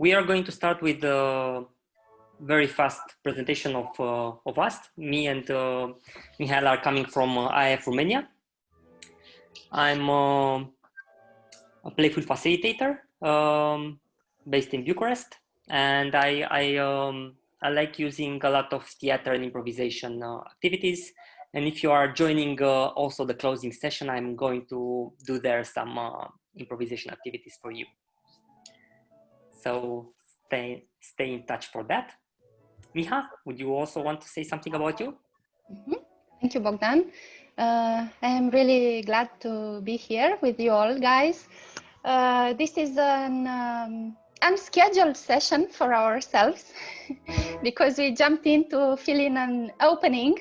We are going to start with a very fast presentation of us. Me and Maialen are coming from IAF Romania. I'm a playful facilitator based in Bucharest, and I like using a lot of theater and improvisation activities. And if you are joining also the closing session, I'm going to do there some improvisation activities for you. So stay in touch for that. Miha, would you also want to say something about you? Thank you, Bogdan. I am really glad to be here with you all, guys. This is an unscheduled session for ourselves because we jumped in to fill in an opening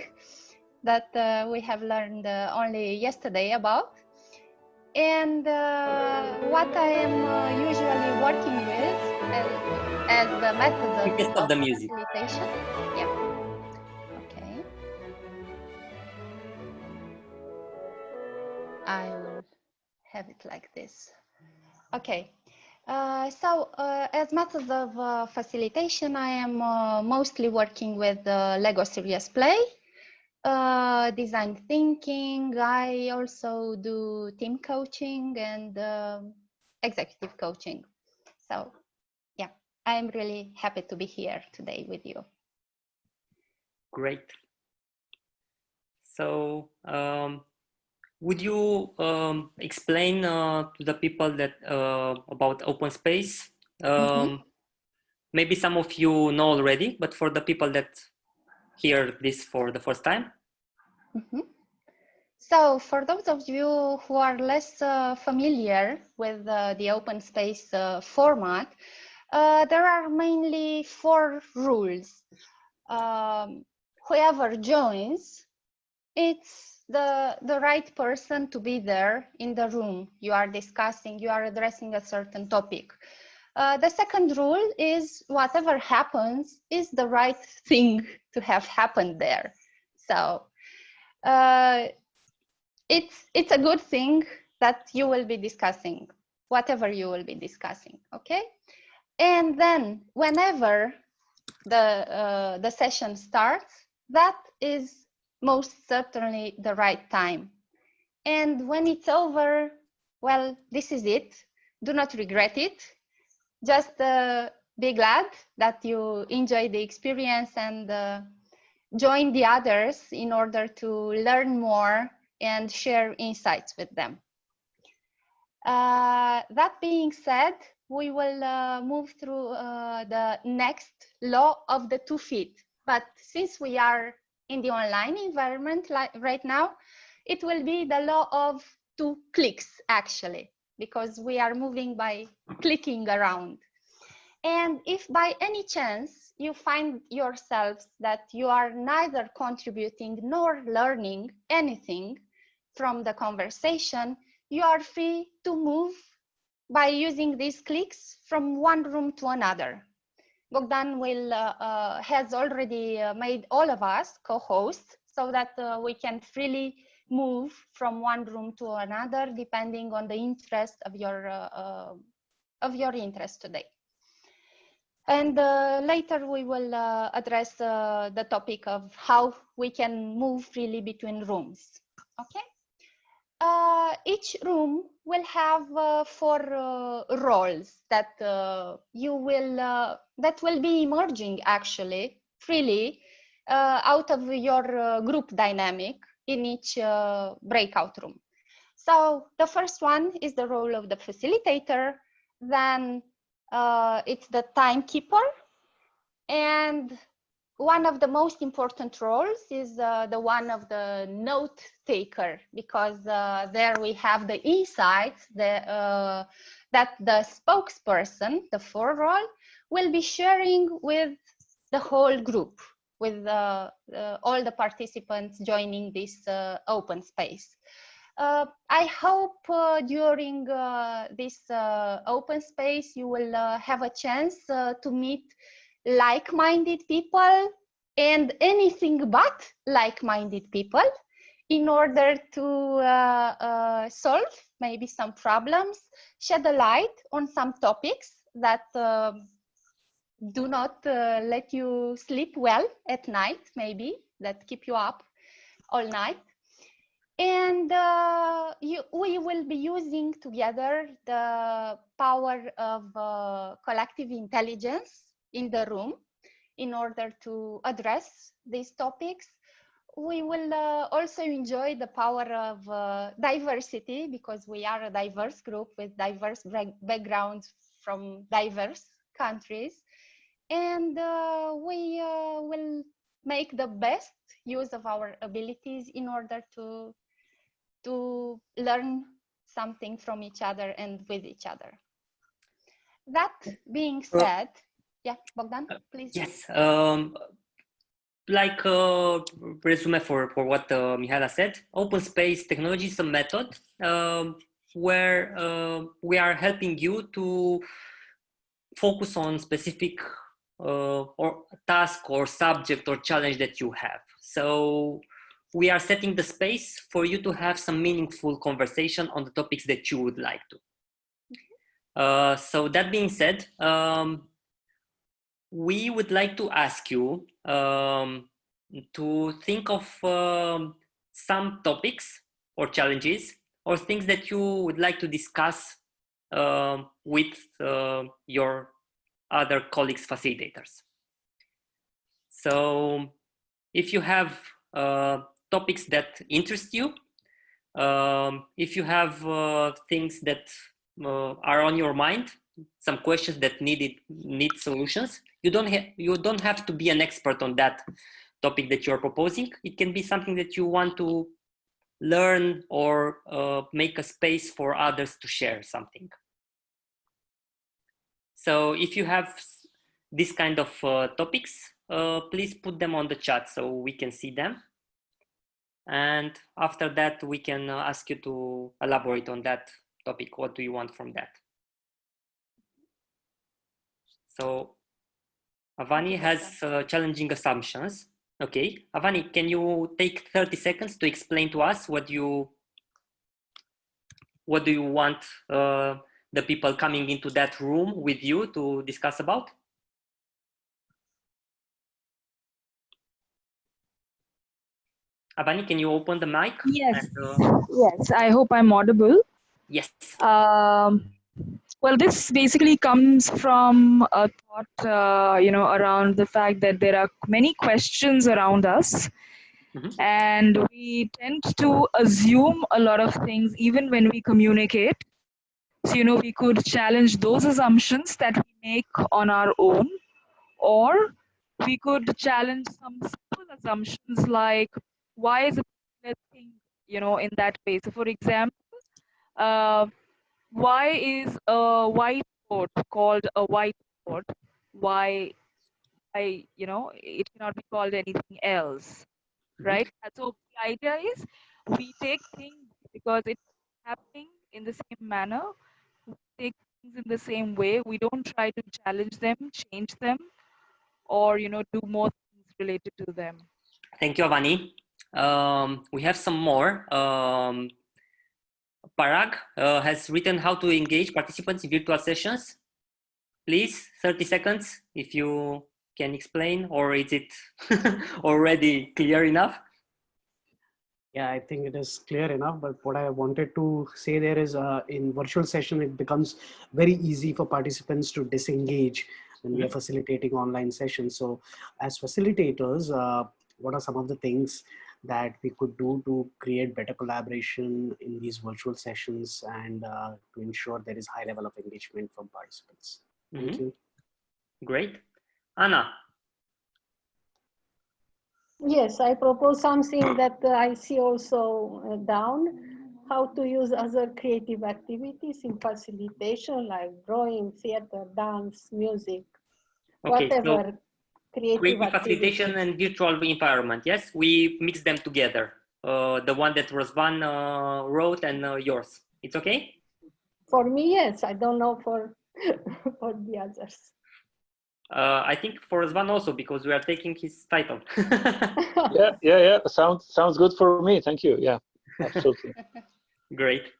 that we have learned only yesterday about. And what I am usually working with as the method of the music. facilitation. Yeah. Okay. I will have it like this. Okay. As methods of facilitation, I am mostly working with Lego Serious Play, design thinking. I also do team coaching and executive coaching. So yeah, I'm really happy to be here today with you. Great. So would you explain to the people that about open space? Maybe some of you know already, but for the people that hear this for the first time. So for those of you who are less familiar with the open space format, there are mainly 4 rules. Whoever joins, it's the right person to be there in the room. You are discussing, you are addressing a certain topic. The second rule is whatever happens is the right thing to have happened there. So it's a good thing that you will be discussing, whatever you will be discussing, okay? And then whenever the session starts, that is most certainly the right time. And when it's over, well, this is it. Do not regret it. Just be glad that you enjoyed the experience and join the others in order to learn more and share insights with them. That being said, we will move through the next law of the 2 feet. But since we are in the online environment right now, it will be the law of 2 clicks, actually, because we are moving by clicking around. And if by any chance you find yourselves that you are neither contributing nor learning anything from the conversation, you are free to move by using these clicks from one room to another. Bogdan has already made all of us co-hosts so that we can freely move from one room to another depending on the interest of your interest today. And later we will address the topic of how we can move freely between rooms. Okay. Each room will have 4 roles that that will be emerging actually freely out of your group dynamic in each breakout room. So the first one is the role of the facilitator. Then it's the timekeeper, and one of the most important roles is the one of the note taker, because there we have the insights that the spokesperson, the 4 role, will be sharing with the whole group, with all the participants joining this open space. I hope during this open space you will have a chance to meet like-minded people and anything but like-minded people in order to solve maybe some problems, shed a light on some topics that do not let you sleep well at night, maybe, that keep you up all night. And we will be using together the power of collective intelligence in the room in order to address these topics. We will also enjoy the power of diversity, because we are a diverse group with diverse backgrounds from diverse countries. And we will make the best use of our abilities in order to learn something from each other and with each other. That being said, yeah, Bogdan, please. Yes, like resume for what Mihaela said, open space technology is a method where we are helping you to focus on specific or task or subject or challenge that you have. So we are setting the space for you to have some meaningful conversation on the topics that you would like to. So that being said, we would like to ask you to think of some topics or challenges or things that you would like to discuss with your other colleagues facilitators. So if you have topics that interest you, if you have things that are on your mind, some questions that need solutions, you don't have to be an expert on that topic that you're proposing. It can be something that you want to learn or make a space for others to share something. So if you have this kind of topics, please put them on the chat so we can see them. And after that, we can ask you to elaborate on that topic. What do you want from that? So Avani has challenging assumptions. Okay, Avani, can you take 30 seconds to explain to us what do you want the people coming into that room with you to discuss about? Avani, can you open the mic? Yes, yes, I hope I'm audible. Yes. Well, this basically comes from a thought, around the fact that there are many questions around us, and we tend to assume a lot of things even when we communicate. So, we could challenge those assumptions that we make on our own, or we could challenge some simple assumptions like, why is a particular thing, in that way? So, for example, why is a whiteboard called a whiteboard? Why, it cannot be called anything else, right? So the idea is we take things because it's happening in the same manner, we take things in the same way. We don't try to challenge them, change them, or, do more things related to them. Thank you, Avani. We have some more. Parag has written how to engage participants in virtual sessions. Please, 30 seconds, if you can explain, or is it already clear enough? Yeah, I think it is clear enough, but what I wanted to say there is in virtual session, it becomes very easy for participants to disengage when we are facilitating online sessions. So as facilitators, what are some of the things that we could do to create better collaboration in these virtual sessions and to ensure there is high level of engagement from participants? Thank you. Great. Anna. Yes, I propose something that I see also down, how to use other creative activities in facilitation, like drawing, theater, dance, music, whatever. So creative facilitation and virtual environment. Yes, we mix them together. The one that Razvan wrote and yours. It's okay? For me, yes. I don't know for for the others. I think for Razvan also, because we are taking his title. yeah. Sounds good for me. Thank you. Yeah, absolutely. Great.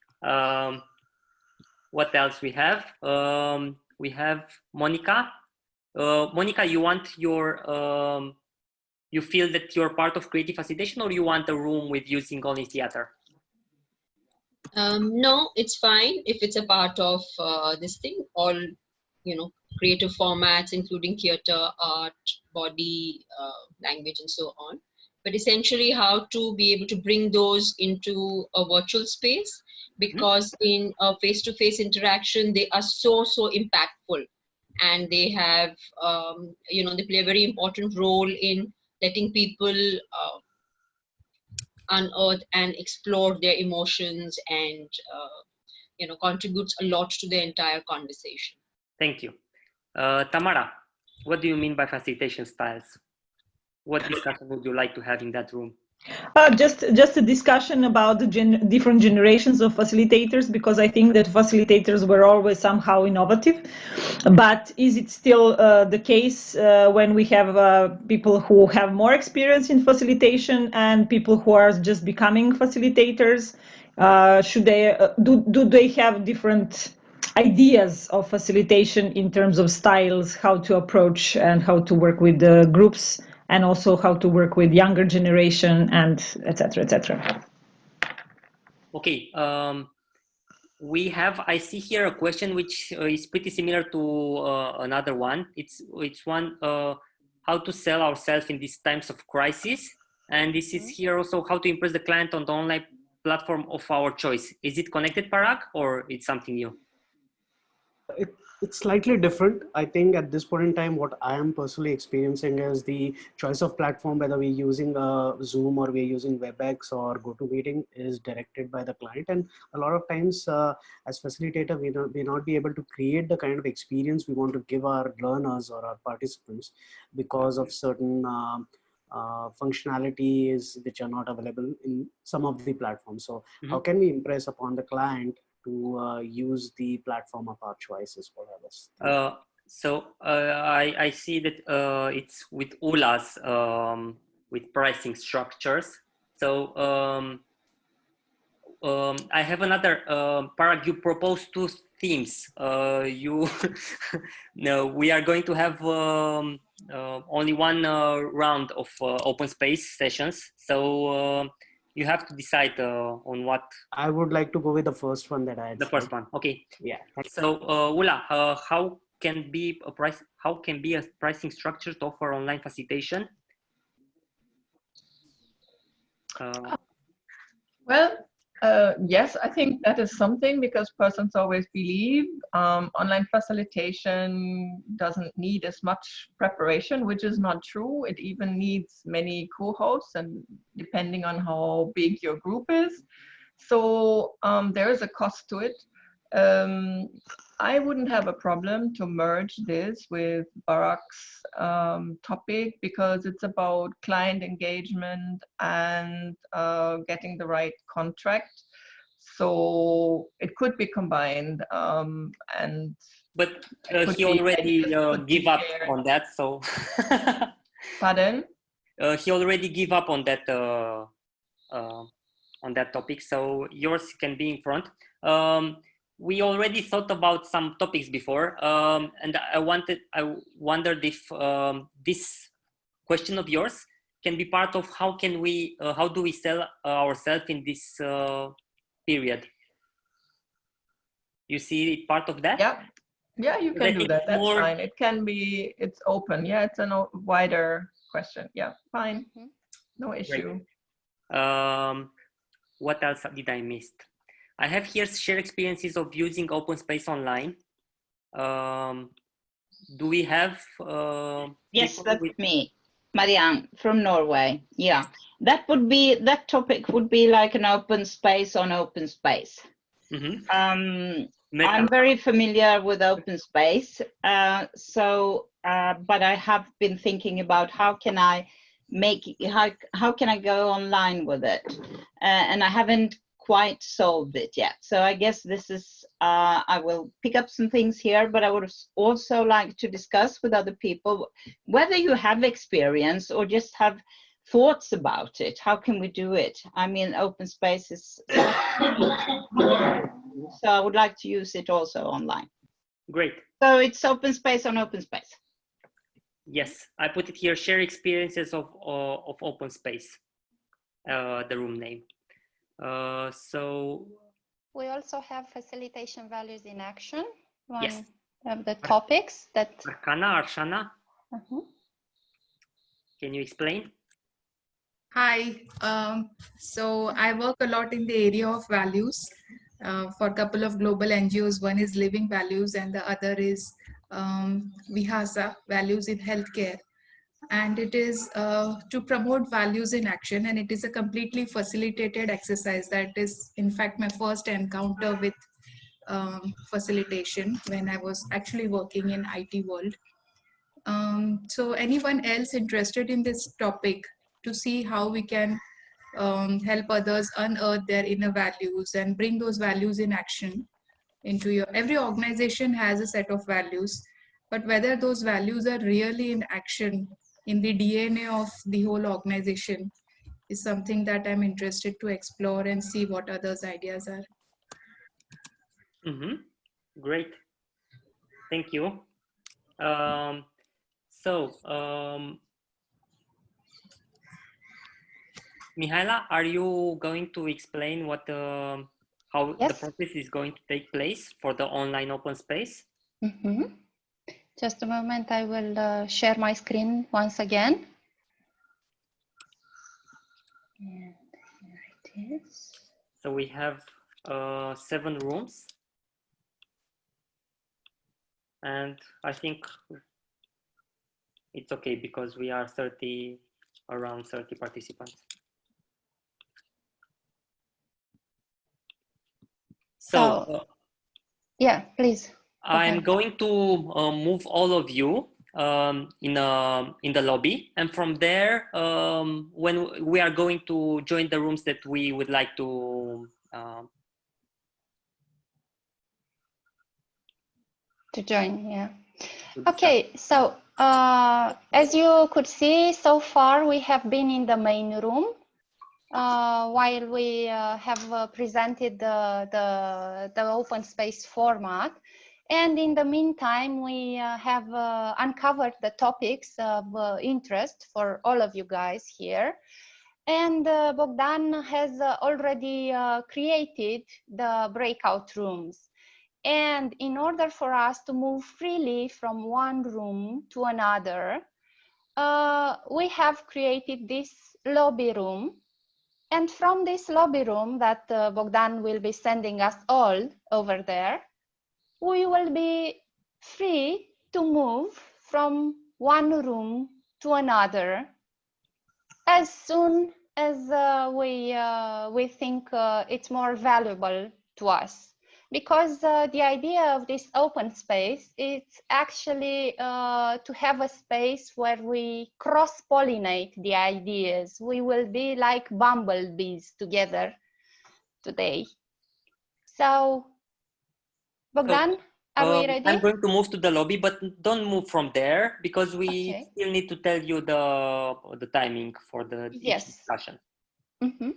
What else we have? We have Monica. Monica, you want you feel that you're part of creative facilitation, or you want a room with using only theater? No, it's fine if it's a part of this thing, all, creative formats, including theater, art, body, language, and so on. But essentially how to be able to bring those into a virtual space, because in a face-to-face interaction, they are so impactful, and they have, they play a very important role in letting people unearth and explore their emotions, and contributes a lot to the entire conversation. Thank you. Tamara, what do you mean by facilitation styles? What discussion would you like to have in that room? Just a discussion about the different generations of facilitators, because I think that facilitators were always somehow innovative. But is it still the case when we have people who have more experience in facilitation and people who are just becoming facilitators? Should they do they have different ideas of facilitation in terms of styles, how to approach and how to work with the groups, and also how to work with younger generation, and etc., etc. Okay, I see here a question which is pretty similar to another one. It's one, how to sell ourselves in these times of crisis, and this is here also how to impress the client on the online platform of our choice. Is it connected, Parag, or it's something new? It's slightly different. I think at this point in time, what I am personally experiencing is the choice of platform, whether we're using Zoom or we're using WebEx or GoToMeeting, is directed by the client. And a lot of times as facilitator, we may not be able to create the kind of experience we want to give our learners or our participants because of certain functionalities which are not available in some of the platforms. So how can we impress upon the client to use the platform of our choices for others? I see that it's with ULAs with pricing structures. So I have another, Parag, you proposed two themes. No, we are going to have only one round of open space sessions. So you have to decide on what. I would like to go with the first one that I had. The first one, okay. Yeah. So Ula, how can be a pricing structure to offer online facilitation? Yes, I think that is something, because persons always believe online facilitation doesn't need as much preparation, which is not true. It even needs many co-hosts, and depending on how big your group is. So there is a cost to it. I wouldn't have a problem to merge this with Barak's topic, because it's about client engagement and getting the right contract. So it could be combined. But he already gave up on that. So. Pardon? He already gave up on that topic. So yours can be in front. We already thought about some topics before, and I wondered if this question of yours can be part of how do we sell ourselves in this period? You see it part of that? Yeah, you can do that. That's fine. It can be, it's open. Yeah, it's a wider question. Yeah, fine. No issue. What else did I miss? I have here share experiences of using open space online. Do we have? Yes, that's me, Marianne from Norway. Yeah, that topic would be like an open space on open space. I'm very familiar with open space, but I have been thinking about how can I go online with it, and I haven't quite solved it yet. So I guess this is, I will pick up some things here, but I would also like to discuss with other people whether you have experience or just have thoughts about it. How can we do it? I mean, open space is, so I would like to use it also online. Great. So it's open space on open space. Yes, I put it here, share experiences of open space, the room name. So we also have facilitation values in action, one yes. of the topics that Arshana, uh-huh. Can you explain? Hi, so I work a lot in the area of values for a couple of global NGOs. One is Living Values and the other is Vihasa, Values in Healthcare. And it is to promote values in action, and it is a completely facilitated exercise. That is, in fact, my first encounter with facilitation when I was actually working in IT world. So anyone else interested in this topic to see how we can help others unearth their inner values and bring those values in action into your, every organization has a set of values, but whether those values are really in action in the DNA of the whole organization is something that I'm interested to explore and see what others' ideas are. Mm-hmm. Great. Thank you. Mihaela, are you going to explain what how Yes. the process is going to take place for the online open space? Mm-hmm. Just a moment, I will share my screen once again. And here it is. So we have 7 rooms, and I think it's okay because we are around 30 participants. So yeah, please. I'm going to move all of you in the lobby, and from there, when we are going to join the rooms that we would like to join, yeah. Okay, so as you could see, so far we have been in the main room while we have presented the open space format. And in the meantime, we have uncovered the topics of interest for all of you guys here. And Bogdan has already created the breakout rooms. And in order for us to move freely from one room to another, we have created this lobby room. And from this lobby room that Bogdan will be sending us all over there, we will be free to move from one room to another as soon as we think it's more valuable to us. Because the idea of this open space is actually to have a space where we cross-pollinate the ideas. We will be like bumblebees together today. So, Bogdan, are we ready? I'm going to move to the lobby, but don't move from there because we still need to tell you the timing for the each discussion. Mm-hmm.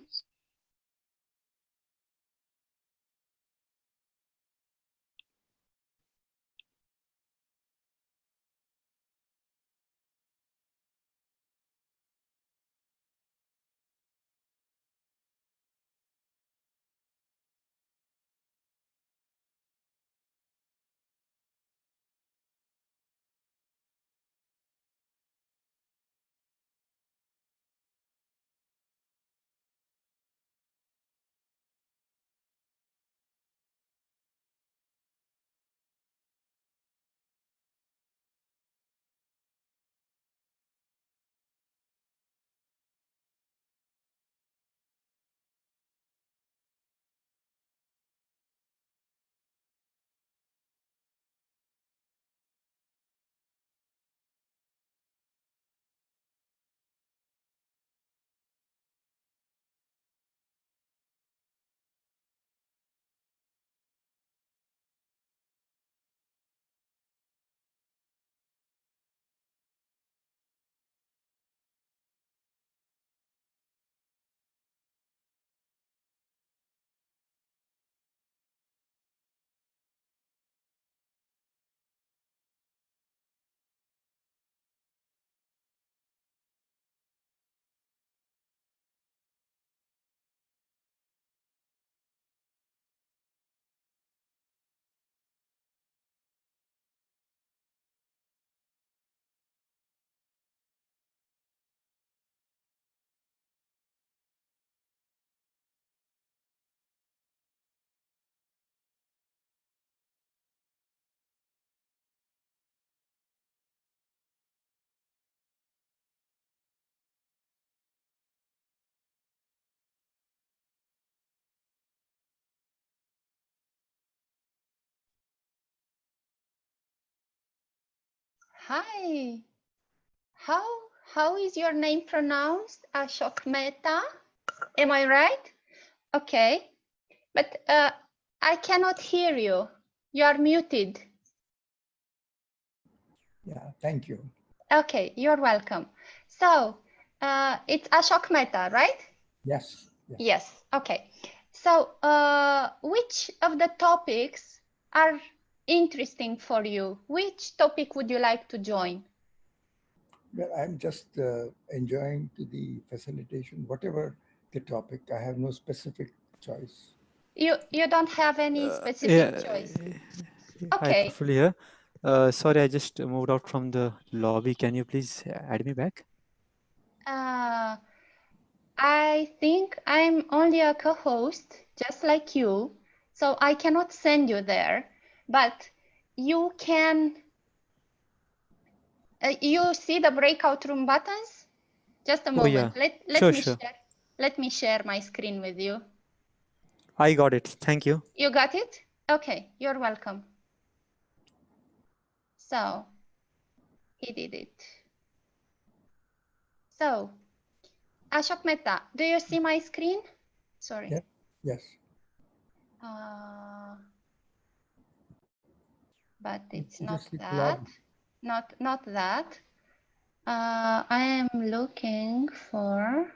Hi. How is your name pronounced? Ashok Mehta? Am I right? Okay. But I cannot hear you. You are muted. Yeah, thank you. Okay, you're welcome. So it's Ashok Mehta, right? Yes. Yes. Okay. So which of the topics are interesting for you? Which topic would you like to join? Well, I'm just enjoying to the facilitation, whatever the topic. I have no specific choice. You don't have any specific choice. Hi, Okay. Praful here. Sorry, I just moved out from the lobby. Can you please add me back? I think I'm only a co-host, just like you, so I cannot send you there, but you can, you see the breakout room buttons? Just a Oh moment. yeah, sure. Let me share my screen with you. I got it. Thank you. You got it? Okay, you're welcome. So he did it. So Ashok Mehta, do you see my screen? Sorry. Yeah. Yes. But it's not Just click that. log. Not that. I am looking for.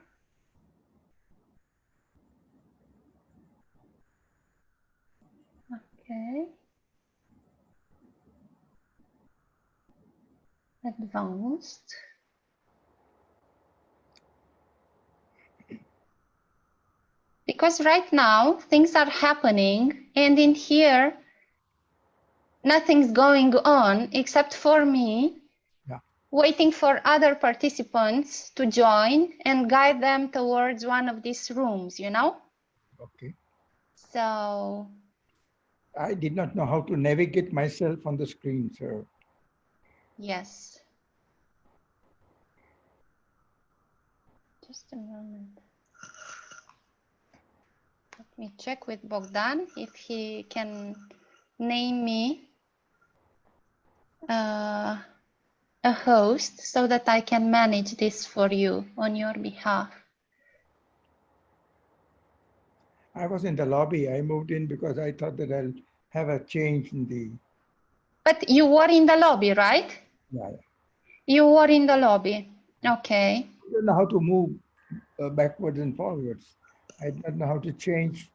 Okay. Advanced. Because right now things are happening, and in here nothing's going on except for me. Yeah. Waiting for other participants to join and guide them towards one of these rooms, you know? Okay. So I did not know how to navigate myself on the screen, sir. yes. Just a moment. Let me check with Bogdan if he can name me a host so that I can manage this for you on your behalf. I was in the lobby. I moved in because I thought that I'll have a change in the. But you were in the lobby, right? Yeah. You were in the lobby. Okay. I don't know how to move backwards and forwards. I don't know how to change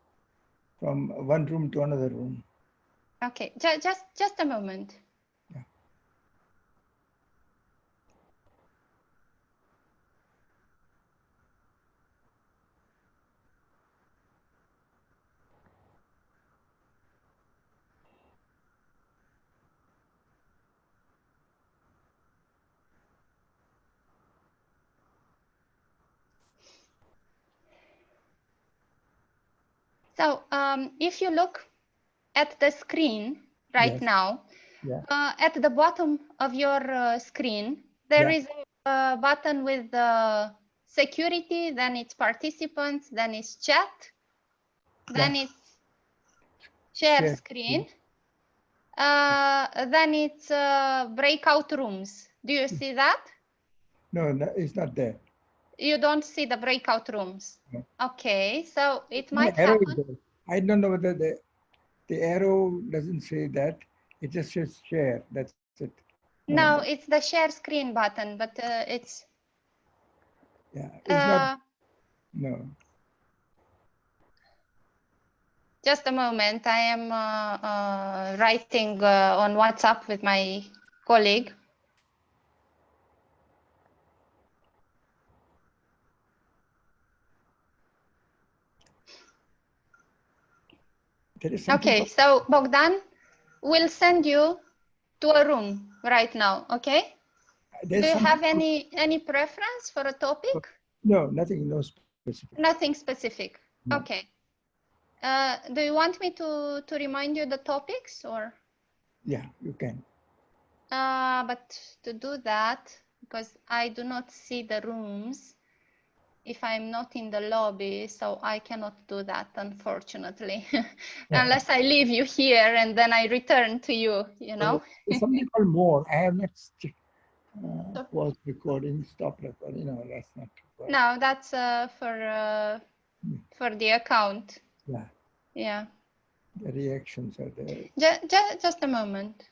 from one room to another room. Okay, just a moment. Yeah. So if you look at the screen right Yes. now, Yeah. at the bottom of your screen, there is a button with security, then it's participants, then it's chat, then it's share screen, then it's breakout rooms. Do you see that? No, it's not there. You don't see the breakout rooms. No. Okay, so it My might arrow happen. is there. I don't know whether the arrow doesn't say that. It just says share. That's it. No, it's the share screen button, but it's. Yeah, it's not. No. Just a moment. I am writing on WhatsApp with my colleague. Okay, so Bogdan will send you to a room right now. Okay. Do you have any preference for a topic? No, nothing. No specific. Nothing specific. No. Okay. Do you want me to remind you the topics or? Yeah, you can. But to do that, because I do not see the rooms if I'm not in the lobby, so I cannot do that, unfortunately, unless I leave you here and then I return to you, you know? There's something called more. I have not Pause recording, stop recording. No, that's not required. No, that's for the account. Yeah. Yeah. The reactions are there. Just a moment.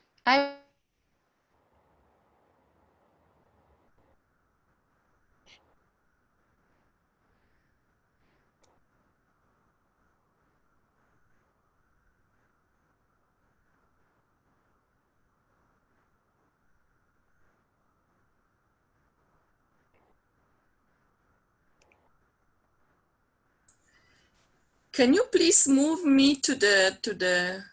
Can you please move me to the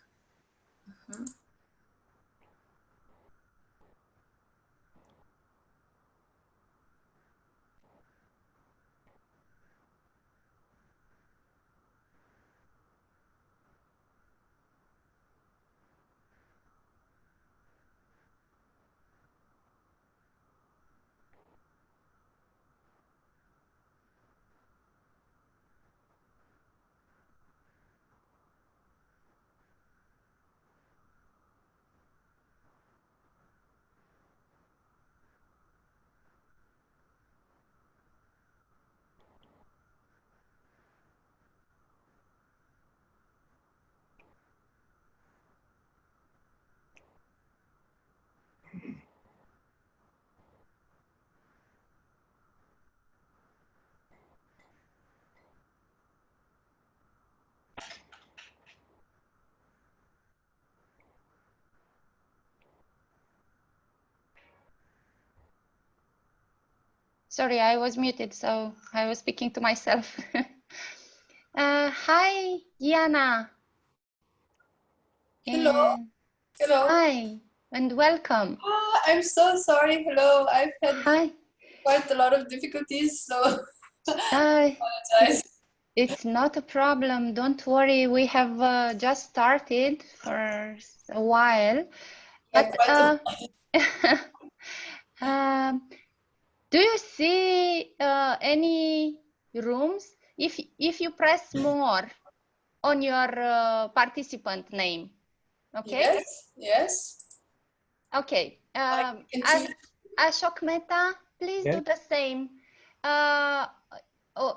Sorry, I was muted, so I was speaking to myself. Hi, Diana. Hello. Hello. Hi, and welcome. Oh, I'm so sorry. Hello. I've had quite a lot of difficulties, so I apologize. It's not a problem. Don't worry. We have just started for a while. Yeah, But do you see any rooms? If you press more on your participant name, okay? Yes, yes. Okay. Ashok Mehta, please do the same.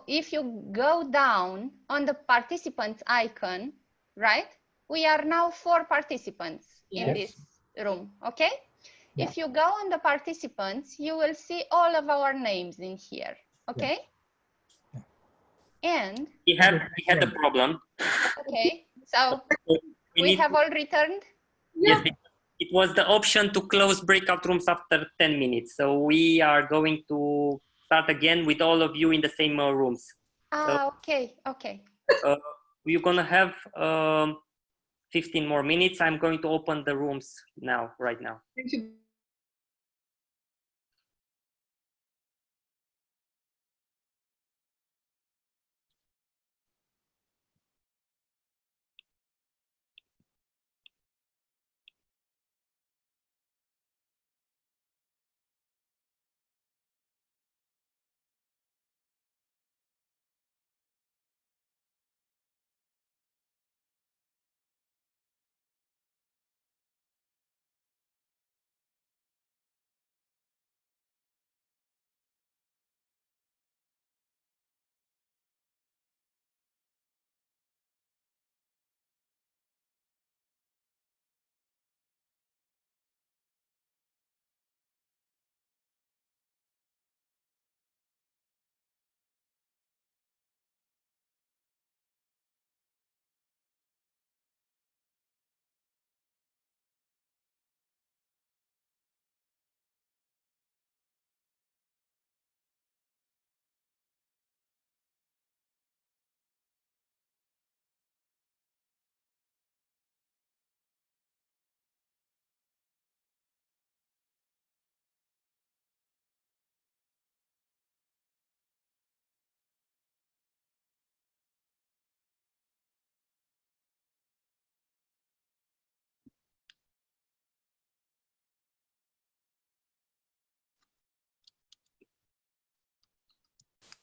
If you go down on the participants icon, right? We are now 4 participants in this room, okay? If you go on the participants, you will see all of our names in here, okay? And we had a problem. Okay, so we need have all returned? Yes, because it was the option to close breakout rooms after 10 minutes. So we are going to start again with all of you in the same rooms. Okay. We're gonna have 15 more minutes. I'm going to open the rooms now, right now. Thank you.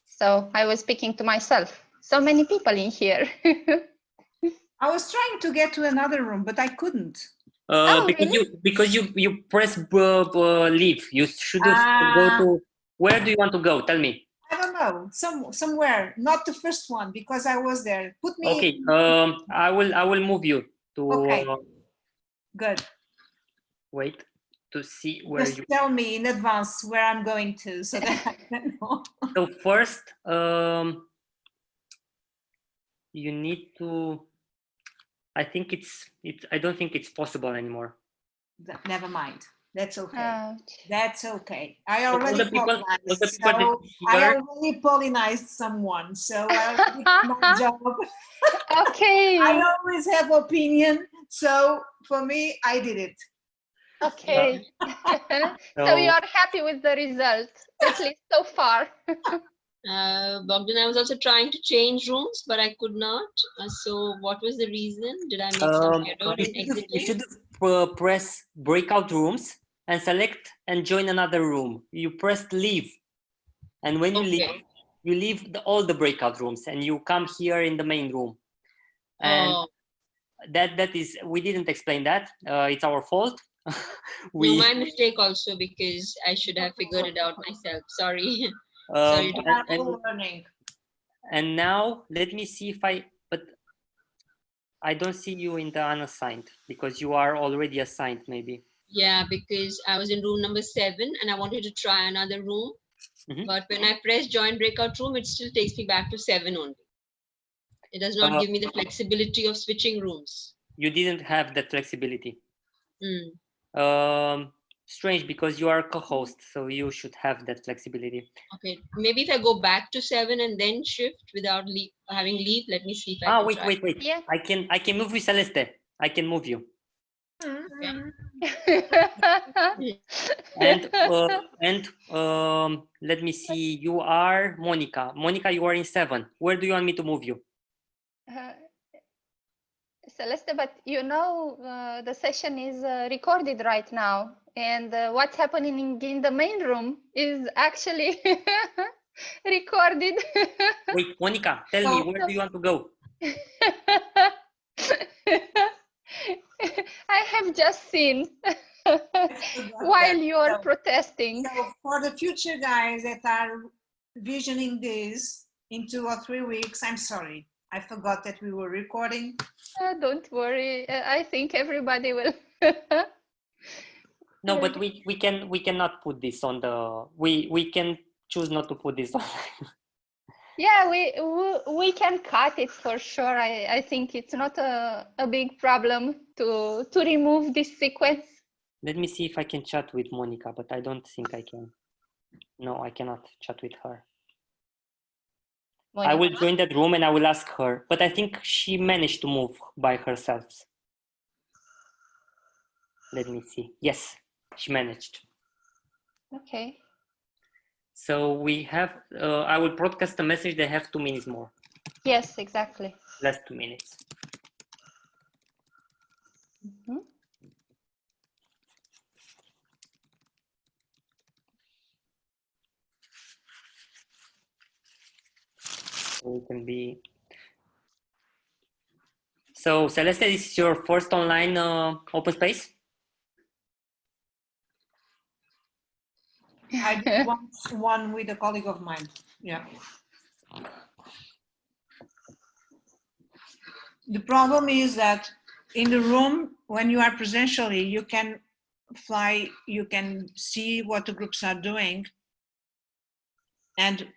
So I was speaking to myself. So many people in here. I was trying to get to another room, but I couldn't. Because you press leave. You should go to. Where do you want to go? Tell me. I don't know. Somewhere, not the first one because I was there. Put me. Okay. I will move you to. Okay. Good. Wait to see where Just tell me in advance where I'm going to, so that I can know. So first, you need to. I think it's. I don't think it's possible anymore. Never mind. That's okay. That's okay. I already pollinized someone, so I did my job. Okay. I always have opinion, so for me, I did it. Okay. So you are happy with the result, at least so far. Bogdan, I was also trying to change rooms, but I could not. So what was the reason? Did I make some error in exiting? You should press breakout rooms and select and join another room. You press leave. And when you leave all the breakout rooms and you come here in the main room. And that is, we didn't explain that. It's our fault. No, my mistake also, because I should have figured it out myself. Sorry. Sorry. And now let me see if but I don't see you in the unassigned because you are already assigned maybe. Yeah, because I was in room number 7 and I wanted to try another room. But when I press join breakout room, it still takes me back to 7 only. It does not give me the flexibility of switching rooms. You didn't have that flexibility. Strange, because you are co-host, so you should have that flexibility. Okay, maybe if I go back to 7 and then shift without having leave, let me see if I can try. Wait. Yeah. I can move you, Celeste. I can move you. And let me see. You are Monica. Monica, you are in 7. Where do you want me to move you? Celeste, but you know the session is recorded right now, and what's happening in the main room is actually recorded. Wait, Monica, tell me, where do you want to go? I have just seen while you're protesting. So for the future guys that are visioning this in 2 or 3 weeks, I'm sorry. I forgot that we were recording. Don't worry. I think everybody will. No, but we cannot put this on the. We can choose not to put this on. Yeah, we can cut it for sure. I think it's not a big problem to remove this sequence. Let me see if I can chat with Monica, but I don't think I can. No, I cannot chat with her. Monica? I will join that room and I will ask her, but I think she managed to move by herself. Let me see. Yes, she managed. Okay. So we have, I will broadcast a message. They have 2 minutes more. Yes, exactly. Last 2 minutes. So it can be. So Celeste, this is your first online open space? I did one with a colleague of mine. Yeah. The problem is that in the room, when you are presentially, you can fly, you can see what the groups are doing and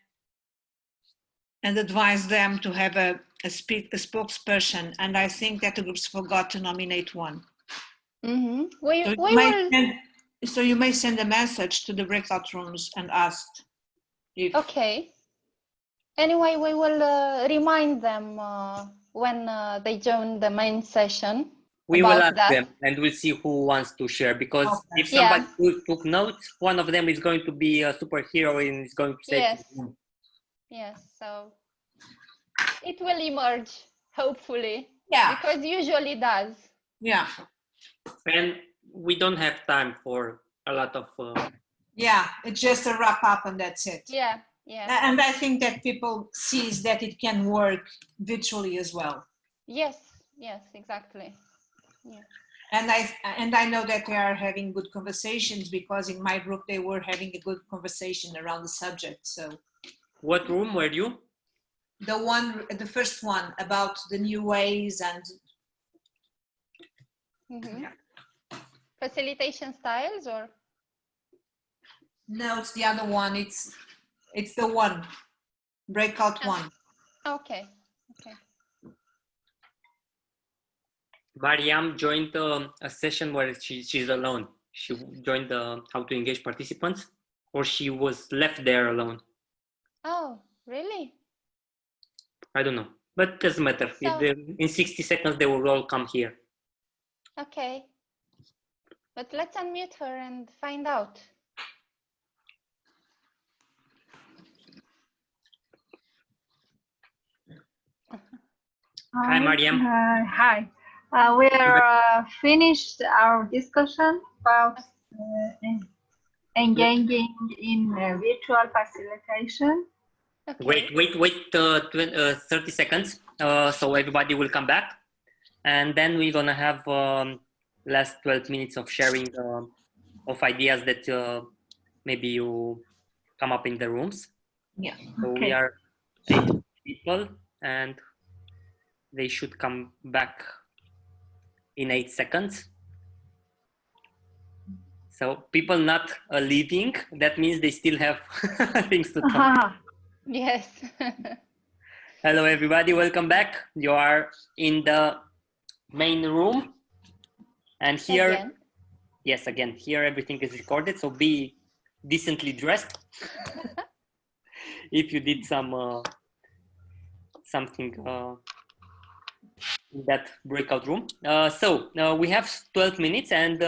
advise them to have a spokesperson. And I think that the groups forgot to nominate one. So you may send a message to the breakout rooms and ask if. Okay. Anyway, we will remind them when they join the main session. We will ask them and we'll see who wants to share, because if somebody took notes, one of them is going to be a superhero and is going to say. Yes. Yes, so it will emerge, hopefully. Yeah. Because usually does. Yeah. And we don't have time for a lot of. Yeah, it's just a wrap up and that's it. Yeah, yeah. And I think that people sees that it can work virtually as well. Yes, yes, exactly. Yeah. And I know that they are having good conversations, because in my group they were having a good conversation around the subject. So What room were you? the first one about the new ways and Facilitation styles, or? no, it's the other one. It's the one breakout one. Okay. Okay. Mariam joined a session where she's alone. She joined the how to engage participants, or she was left there alone. Oh, really? I don't know, but it doesn't matter. So, In 60 seconds, they will all come here. okay. But let's unmute her and find out. Hi, Mariam. Hi. We are finished our discussion about engaging in virtual facilitation. Okay. Wait 30 seconds. So everybody will come back. And then we're going to have last 12 minutes of sharing of ideas that maybe you come up in the rooms. Yeah. So Okay. we are 8 people, and they should come back in 8 seconds. So people not leaving, that means they still have things to talk. Yes. Hello, everybody. Welcome back. You are in the main room. And here, Again. yes, again, here everything is recorded. So be decently dressed. If you did something in that breakout room. So we have 12 minutes, and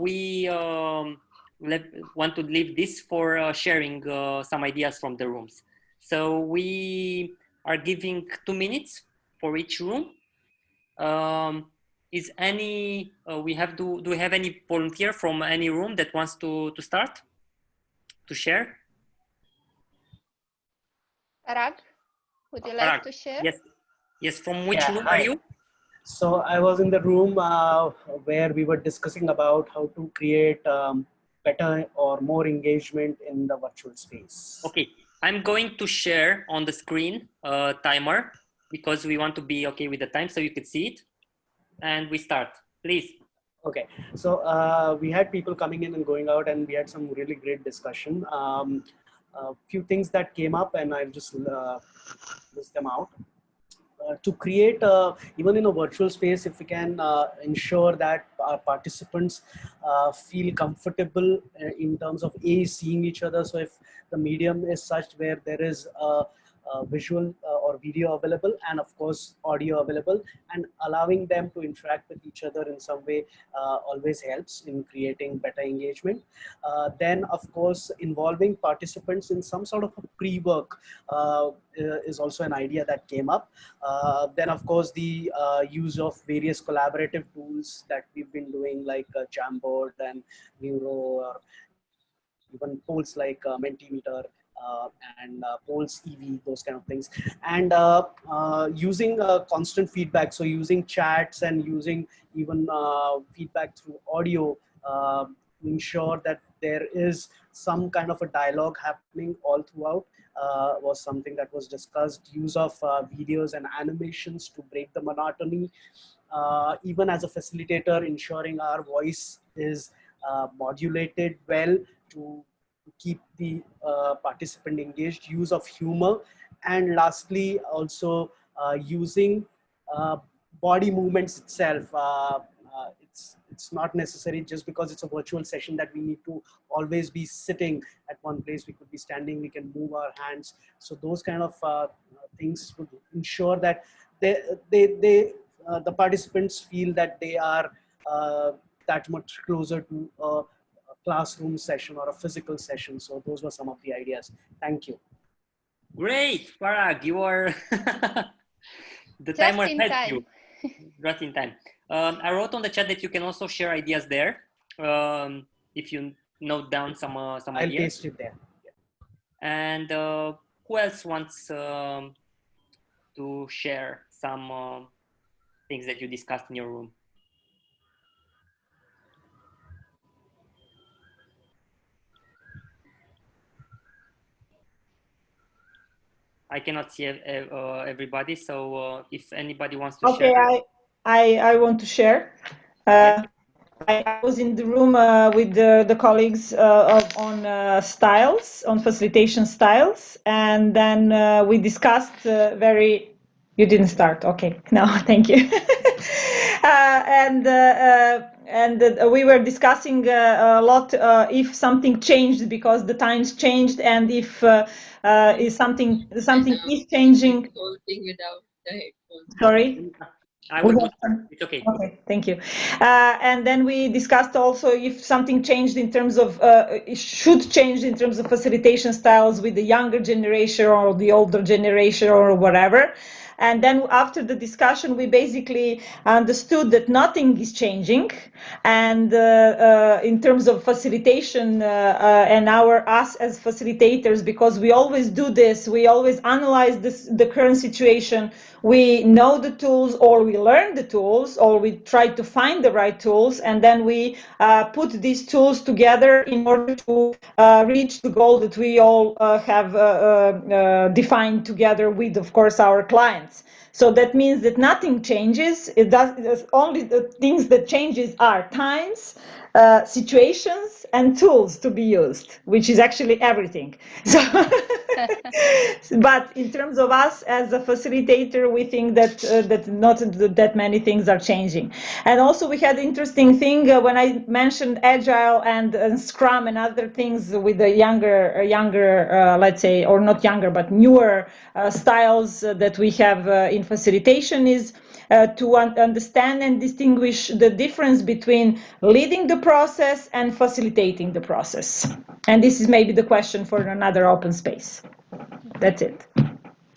we want to leave this for sharing some ideas from the rooms. So we are giving 2 minutes for each room. Is any do we have any volunteer from any room that wants to start to share? Parag, would you like to share? Yes. From which room hi. are you? So I was in the room where we were discussing about how to create better or more engagement in the virtual space. Okay, I'm going to share on the screen a timer because we want to be okay with the time so you can see it. And we start, please. Okay, so we had people coming in and going out, and we had some really great discussion. A few things that came up, and I'll just list them out. To create, even in a virtual space, if we can ensure that our participants feel comfortable in terms of seeing each other. So if the medium is such where there is a visual or video available, and of course audio available, and allowing them to interact with each other in some way always helps in creating better engagement. Then of course involving participants in some sort of a pre-work is also an idea that came up. Then of course the use of various collaborative tools that we've been doing, like Jamboard and Neuro, or even polls like Mentimeter and polls EV, those kind of things, and using constant feedback. So using chats and using even feedback through audio to ensure that there is some kind of a dialogue happening all throughout. Was something that was discussed. Use of videos and animations to break the monotony. Even as a facilitator, ensuring our voice is modulated well to keep the participant engaged. Use of humor, and lastly also using body movements itself. It's not necessary just because it's a virtual session that we need to always be sitting at one place. We could be standing, we can move our hands. So those kind of things would ensure that the participants feel that they are that much closer to a classroom session or a physical session. So those were some of the ideas. Thank you. Great, Parag, you are the Just timer in helped time. you. Just in time. I wrote on the chat that you can also share ideas there if you note down some ideas. I'll paste it there. And who else wants to share some things that you discussed in your room? I cannot see everybody. So if anybody wants to Okay, share. I want to share. I was in the room with the colleagues on styles, on facilitation styles, and then we discussed You didn't start. Okay, no, thank you. And we were discussing a lot if something changed because the times changed, and if is something is changing. The whole thing without the headphones. Sorry. I will do it's okay. Okay, thank you. And then we discussed also if something changed in terms of, it should change in terms of facilitation styles with the younger generation or the older generation or whatever. And then after the discussion, we basically understood that nothing is changing. And in terms of facilitation and us as facilitators, because we always do this, we always analyze the current situation. We know the tools, or we learn the tools, or we try to find the right tools, and then we put these tools together in order to reach the goal that we all have defined together with, of course, our clients. So that means that nothing changes. Only the things that changes are times, situations, and tools to be used, which is actually everything. So, but in terms of us as a facilitator, we think that not that many things are changing. And also, we had interesting thing when I mentioned Agile and Scrum and other things with the younger, let's say, or not younger, but newer styles that we have in facilitation is to understand and distinguish the difference between leading the process and facilitating the process. And this is maybe the question for another open space. That's it.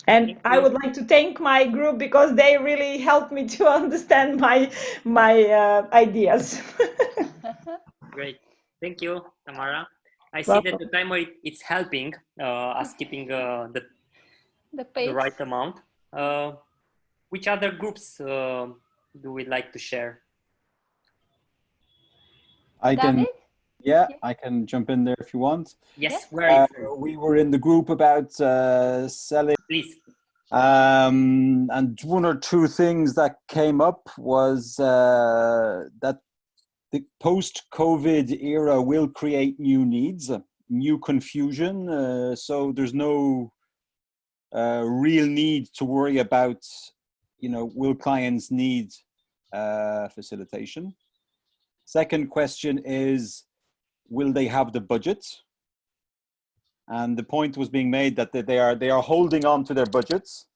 And I would like to thank my group because they really helped me to understand my ideas. Great. Thank you, Tamara. I see that the timer it's helping us keeping the right amount. Which other groups do we like to share? I can, yeah, I can jump in there if you want. Yes, where we were in the group about selling. Please. And one or two things that came up was that the post-COVID era will create new needs, new confusion. So there's no real need to worry about, will clients need facilitation? Second question is, will they have the budget? And the point was being made that they are holding on to their budgets.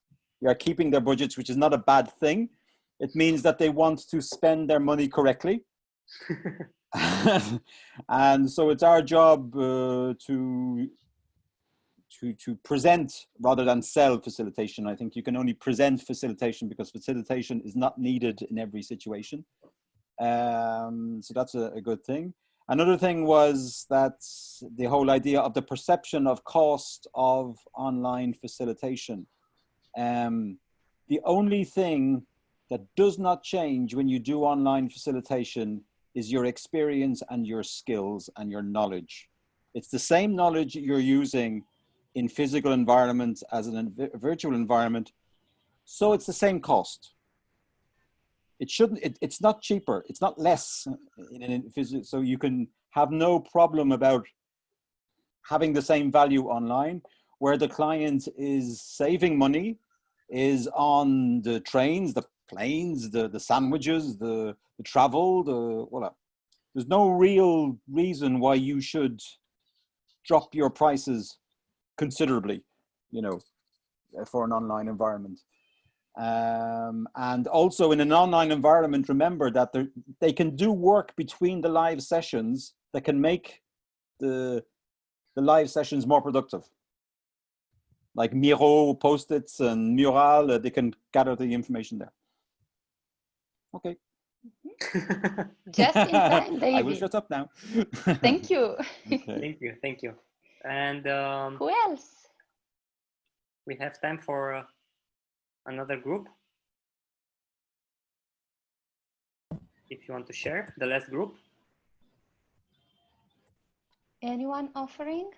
They are keeping their budgets, which is not a bad thing. It means that they want to spend their money correctly. And so it's our job to present rather than sell facilitation. I think you can only present facilitation because facilitation is not needed in every situation. So that's a good thing. Another thing was that the whole idea of the perception of cost of online facilitation. The only thing that does not change when you do online facilitation is your experience and your skills and your knowledge. It's the same knowledge you're using in physical environments as in a virtual environment. So it's the same cost. It shouldn't, it's not cheaper, it's not less in physics. So you can have no problem about having the same value online. Where the client is saving money is on the trains, the planes, the sandwiches, the travel, voila. There's no real reason why you should drop your prices considerably, for an online environment. And also in an online environment, remember that they can do work between the live sessions that can make the live sessions more productive. Like Miro, Post-its and Mural, they can gather the information there. Okay. Just in time, David. I will shut up now. Thank you. Okay. Thank you. And who else? We have time for another group. If you want to share the last group. Anyone offering?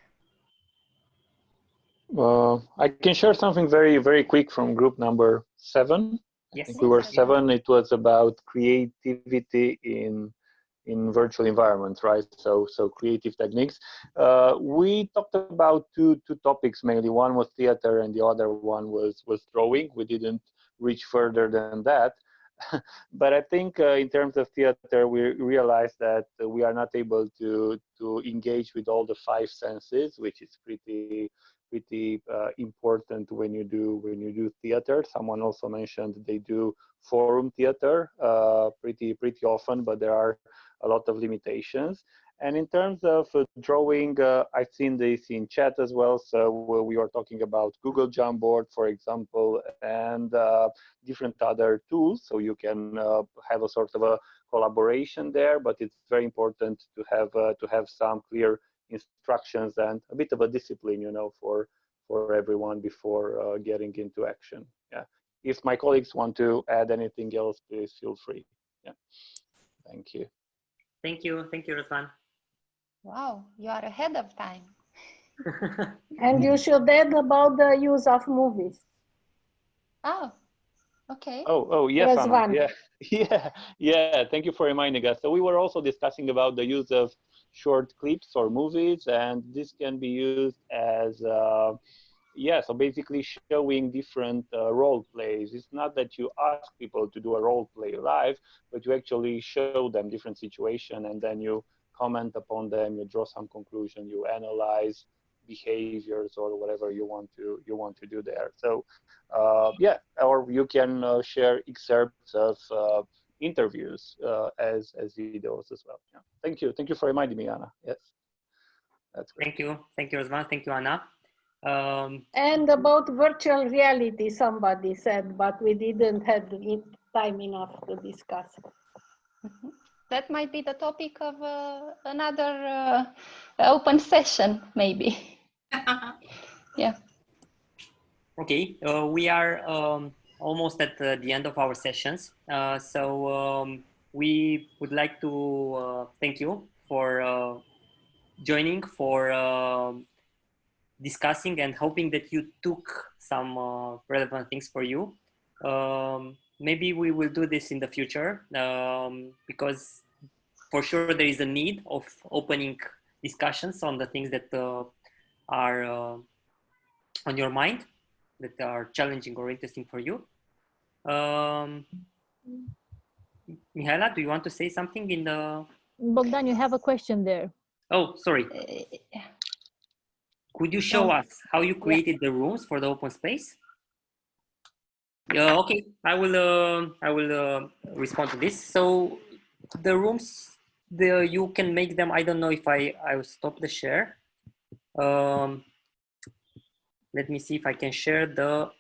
I can share something very, very quick from group number 7. Yes. I think we were 7. It was about creativity in virtual environments, right? So creative techniques. We talked about two topics mainly. One was theater, and the other one was drawing. We didn't reach further than that. But I think in terms of theater, we realized that we are not able to engage with all the 5 senses, which is pretty important when you do theater. Someone also mentioned they do forum theater pretty often, but there are a lot of limitations. And in terms of drawing, I've seen this in chat as well. So we are talking about Google Jamboard, for example, and different other tools. So you can have a sort of a collaboration there, but it's very important to have some clear instructions and a bit of a discipline, you know, for everyone before getting into action. Yeah. If my colleagues want to add anything else, please feel free. Yeah. Thank you. Thank you, Ruslan. Wow, you are ahead of time. And you should add about the use of movies. Oh, okay. Oh, yes, Anna. Yeah. Thank you for reminding us. So we were also discussing about the use of short clips or movies, and this can be used as so basically showing different role plays. It's not that you ask people to do a role play live, but you actually show them different situation, and then you comment upon them, you draw some conclusion, you analyze behaviors or whatever you want to do there. So or you can share excerpts of interviews as videos as well. Yeah. Thank you for reminding me, Anna. Yes, that's great. Thank you, Ruslan. Thank you, Anna. And about virtual reality, somebody said, but we didn't have time enough to discuss. That might be the topic of another open session, maybe. Yeah. Okay, we are almost at the end of our sessions. So we would like to thank you for joining, for discussing, and hoping that you took some relevant things for you. Maybe we will do this in the future because for sure there is a need of opening discussions on the things that are on your mind, that are challenging or interesting for you. Mihaela, do you want to say something in the... Bogdan, you have a question there. Oh, sorry. Could you show us how you created the rooms for the open space? Okay, I will respond to this. So the rooms, you can make them. I don't know if I will stop the share. Let me see if I can share the...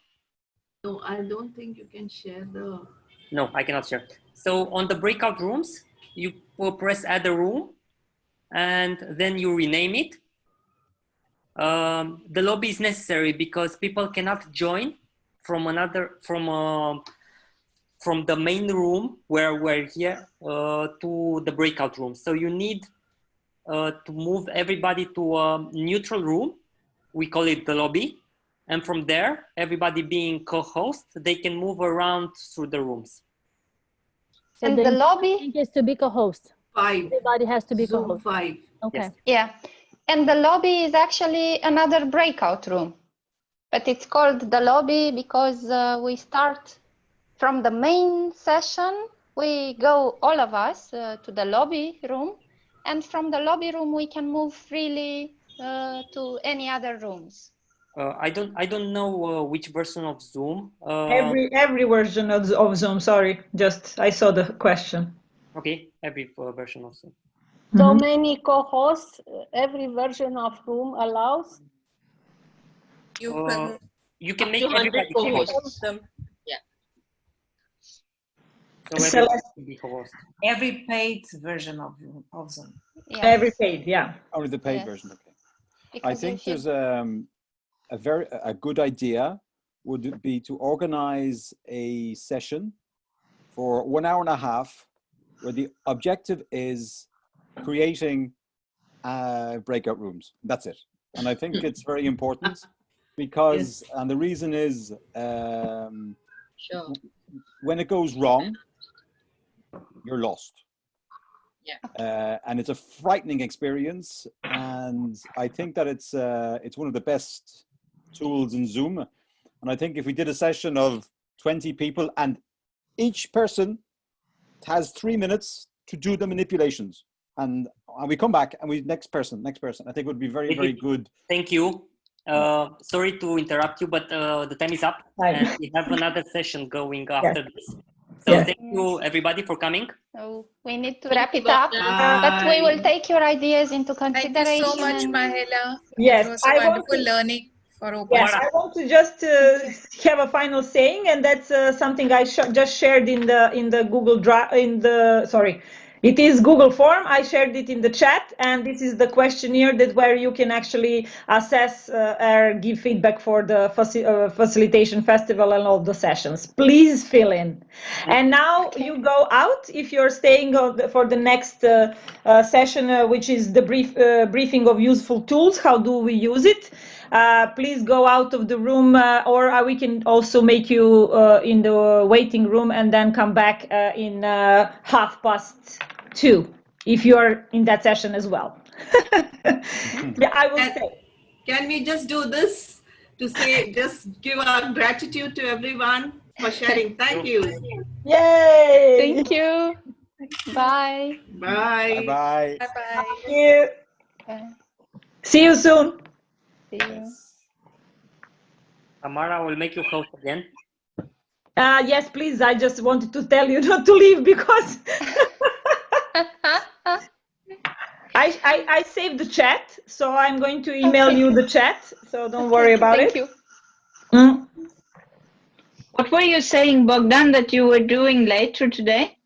No, I don't think you can share the... No, I cannot share. So on the breakout rooms, you will press add a room, and then you rename it. The lobby is necessary because people cannot join from the main room where we're here to the breakout room. So you need to move everybody to a neutral room. We call it the lobby. And from there, everybody being co-host, they can move around through the rooms. So and the lobby is to be co-host. 5. Everybody has to be co-host. 5. Okay. Yes. Yeah. And the lobby is actually another breakout room. But it's called the lobby because we start from the main session. We go, all of us, to the lobby room. And from the lobby room, we can move freely to any other rooms. I don't know which version of Zoom. Every version of Zoom. Sorry, just I saw the question. Okay, every version of Zoom. So many co-hosts, every version of Zoom allows. You can make everybody co-host. Yeah. So everybody can be co-host. Every paid version of Zoom. Yes. Every paid, yeah. Only the paid version, okay. Because I think there's a good idea would be to organize a session for 1 hour and a half where the objective is creating breakout rooms. That's it. And I think it's very important because, and the reason is, when it goes wrong, you're lost. And it's a frightening experience. And I think that it's one of the best tools in Zoom. And I think if we did a session of 20 people and each person has 3 minutes to do the manipulations, and we come back and next person, I think it would be very, very good. Thank you. Sorry to interrupt you, but the time is up, and we have another session going after this. So thank you everybody for coming. So we need to wrap it up, but we will take your ideas into consideration. Thank you so much, Maialen. Yes, it was a wonderful learning for open. Yes, I want to just have a final saying, and that's something I just shared in the Google Drive, it is Google form. I shared it in the chat, and this is the questionnaire where you can actually assess or give feedback for the facilitation festival and all the sessions. Please fill in. And now you go out if you're staying for the next session, which is the briefing of useful tools. How do we use it? Please go out of the room, or we can also make you in the waiting room and then come back in 2:30 if you are in that session as well. Yeah, I will say. Can we just do this to say, just give our gratitude to everyone for sharing? Thank you. Yay! Thank you. Bye. Bye. Bye. Bye-bye. Thank you. See you soon. See you. Tamara will make you host again. Yes, please. I just wanted to tell you not to leave because I saved the chat, so I'm going to email you the chat. So don't worry about it. Thank you. What were you saying, Bogdan, that you were doing later today?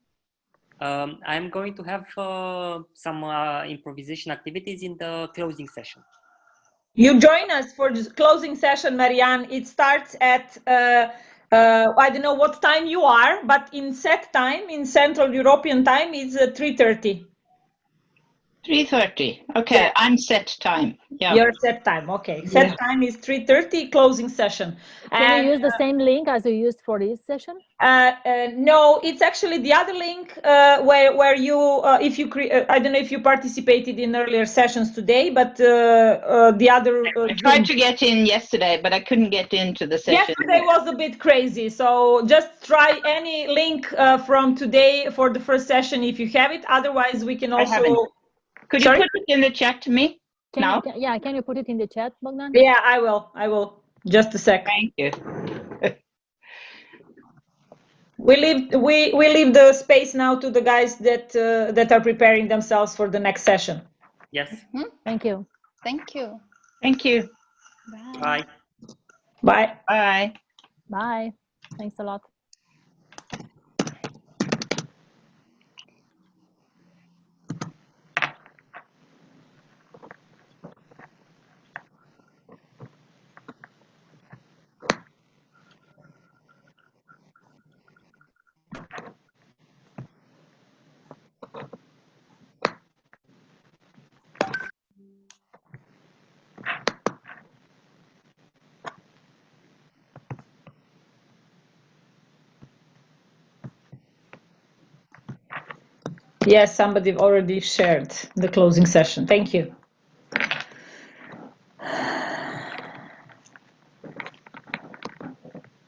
I'm going to have some improvisation activities in the closing session. You join us for the closing session, Marianne. It starts at, I don't know what time you are, but in set time, in Central European time, it's 3:30. 3:30. Okay, yeah. I'm set time. Yeah. Your set time, okay. Set time is 3:30, closing session. Can you use the same link as you used for this session? No, it's actually the other link where you, if you I don't know if you participated in earlier sessions today, but the other. I tried to get in yesterday, but I couldn't get into the session. Yesterday was a bit crazy, so just try any link from today for the first session if you have it. Otherwise, we can also. Could you put it in the chat to me now? Can you put it in the chat, Bogdan? Yeah, I will. Just a sec. Thank you. We leave the space now to the guys that are preparing themselves for the next session. Yes. Thank you. Thank you. Thank you. Bye. Bye. Bye. Bye. Thanks a lot. Yes, somebody already shared the closing session. Thank you.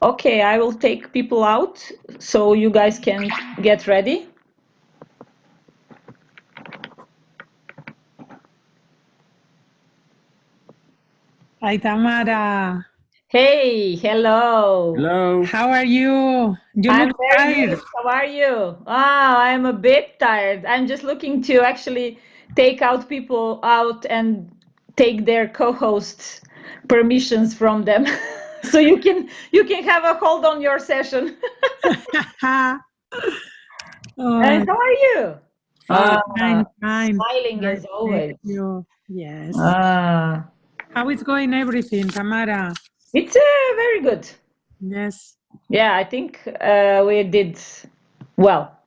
Okay, I will take people out so you guys can get ready. Hi, Tamara. Hey, hello. Hello. How are you? You I'm look very tired. good. How are you? I'm a bit tired. I'm just looking to actually take out people out and take their co-hosts permissions from them. So you can have a hold on your session. And how are you? Fine, fine. Smiling Nice, as always. thank you. Yes. Ah. How is going everything, Tamara? It's very good. Yes. Yeah, I think we did well.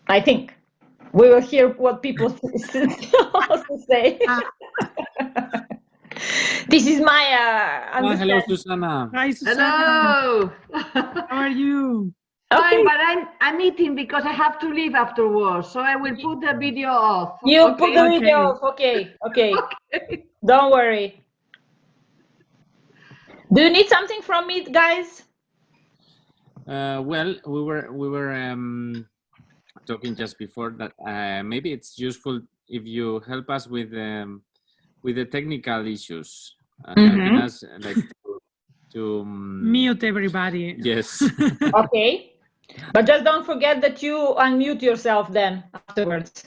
I think. We will hear what people also say. This is Maya. Hello, Susana. Hi, Susana. Hello. How are you? Fine, but I'm eating because I have to leave afterwards, so I will put the video off. You Okay? put the video off. Okay. Don't worry. Do you need something from me, guys? Well, we were talking just before that maybe it's useful if you help us with the technical issues, helping us like to mute everybody. Yes. Okay, but just don't forget that you unmute yourself then afterwards,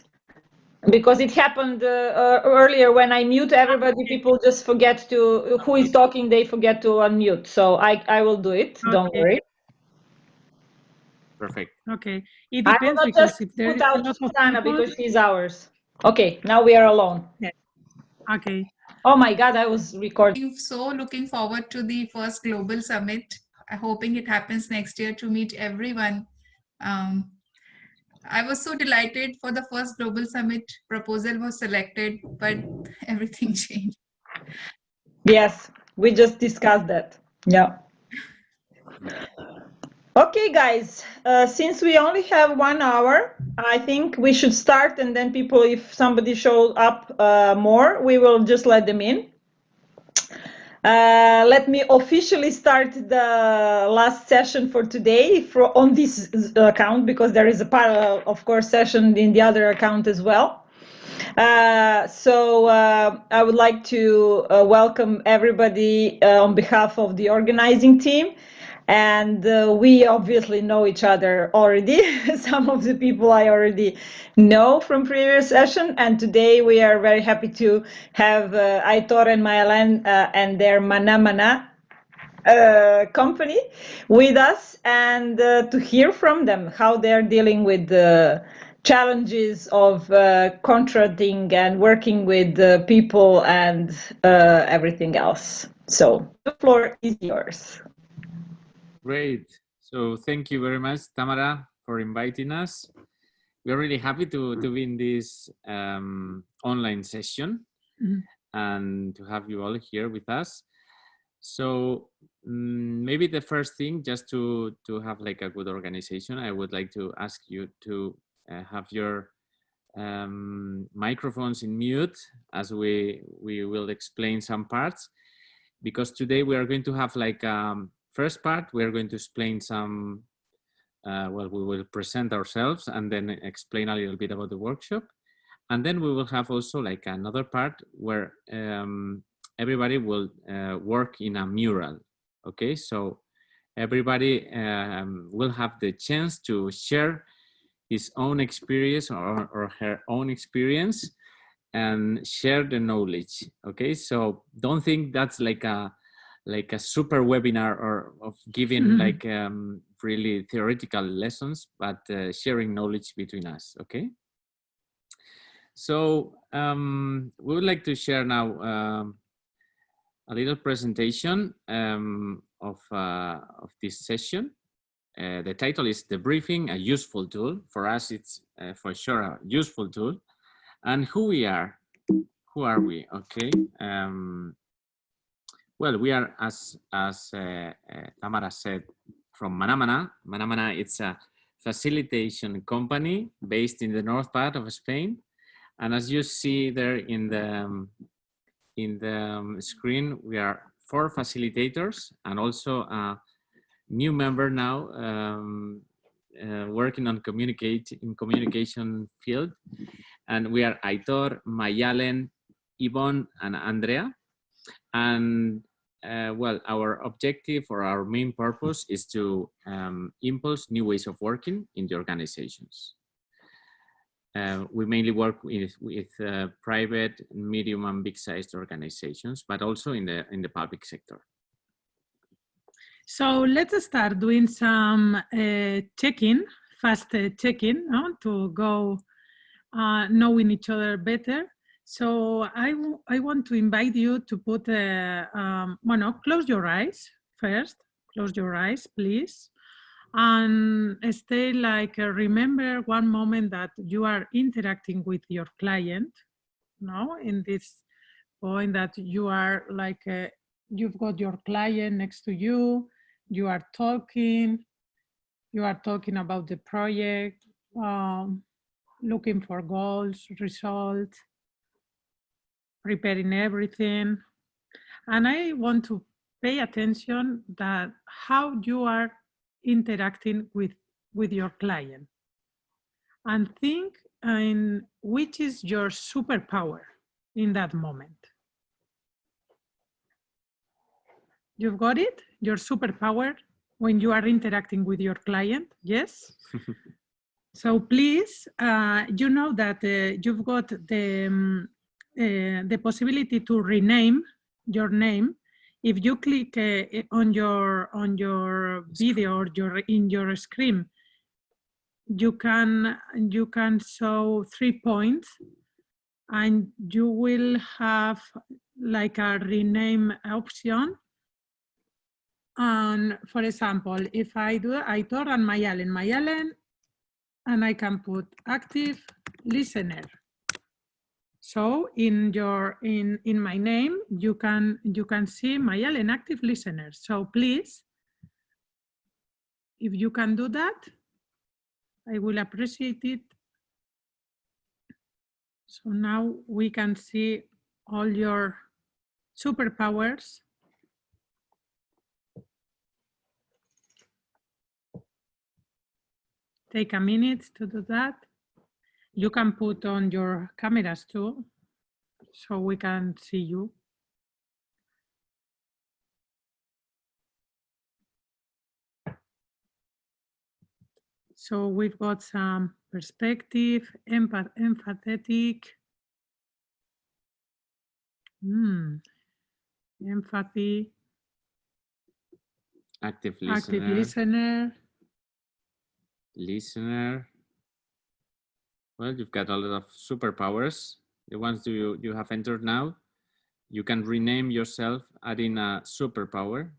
because it happened earlier when I mute everybody. People just forget to who is talking. They forget to unmute. So I will do it. Okay. Don't worry. Perfect. Okay. It I will depends not because just if there put is a out lot of Susanna people. because she's ours. Okay, now we are alone. Yes. Okay. Oh my God, I was recording. So looking forward to the first global summit. I'm hoping it happens next year to meet everyone. I was so delighted for the first global summit proposal was selected, but everything changed. Yes, we just discussed that. Yeah. Okay, guys, since we only have 1 hour, I think we should start, and then people, if somebody shows up more, we will just let them in. Let me officially start the last session for today on this account, because there is a parallel, of course, session in the other account as well. So I would like to welcome everybody on behalf of the organizing team. And we obviously know each other already. Some of the people I already know from previous session. And today we are very happy to have Aitor and Maialen and their Mana Mana company with us, and to hear from them how they're dealing with the challenges of contracting and working with people and everything else. So the floor is yours. Great. So thank you very much, Tamara, for inviting us. We're really happy to be in this online session and to have you all here with us. So maybe the first thing, just to have like a good organization, I would like to ask you to have your microphones in mute as we will explain some parts, because today we are going to have like first part, we are going to explain some, well, we will present ourselves and then explain a little bit about the workshop. And then we will have also like another part where everybody will work in a mural. Okay, so everybody will have the chance to share his own experience or her own experience and share the knowledge. Okay, so don't think that's like a super webinar or of giving like really theoretical lessons, but sharing knowledge between us. Okay. So we would like to share now a little presentation of this session. The title is "The Briefing, a Useful Tool." For us, it's for sure a useful tool. And who we are? Who are we? Okay. Well, we are, as Tamara said, from Mana Mana. Mana Mana, it's a facilitation company based in the north part of Spain. And as you see there in the screen, we are 4 facilitators and also a new member now working on communication field. And we are Aitor, Maialen, Yvonne, and Andrea. And well, our objective or our main purpose is to impulse new ways of working in the organizations. We mainly work with private, medium, and big-sized organizations, but also in the public sector. So let's start doing some check-in, fast check-in, no? To go knowing each other better. So I want to invite you to put, close your eyes first. Close your eyes, please. And stay like, remember one moment that you are interacting with your client, no? In this point that you are like, you've got your client next to you, you are talking about the project, looking for goals, results, preparing everything. And I want to pay attention that how you are interacting with your client, and think in which is your superpower in that moment. You've got it? Your superpower when you are interacting with your client, yes? So please, you know that you've got the possibility to rename your name. If you click on your video or in your screen, you can show 3 points, and you will have like a rename option. And for example, if I do Aitor and Maialen, and I can put active listener. So in my name, you can see Maialen active listener. So please, if you can do that, I will appreciate it. So now we can see all your superpowers. Take a minute to do that. You can put on your cameras too, so we can see you. So we've got some perspective, empathetic, empathy, active listener, listener. Well, you've got a lot of superpowers. The ones you have entered now. You can rename yourself, adding a superpower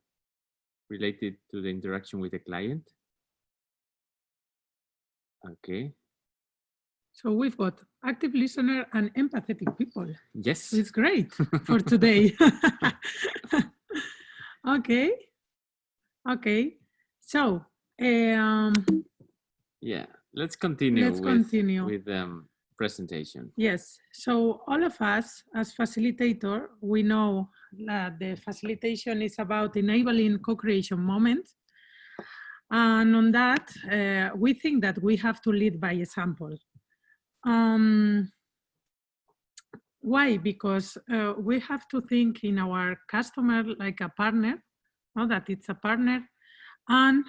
related to the interaction with the client. Okay. So we've got active listener and empathetic people. Yes. It's great for today. Okay. Okay. So, yeah, let's continue with presentation. Yes. So all of us as facilitator, we know that the facilitation is about enabling co-creation moments. And on that, we think that we have to lead by example. Why? Because we have to think in our customer like a partner, that it's a partner, and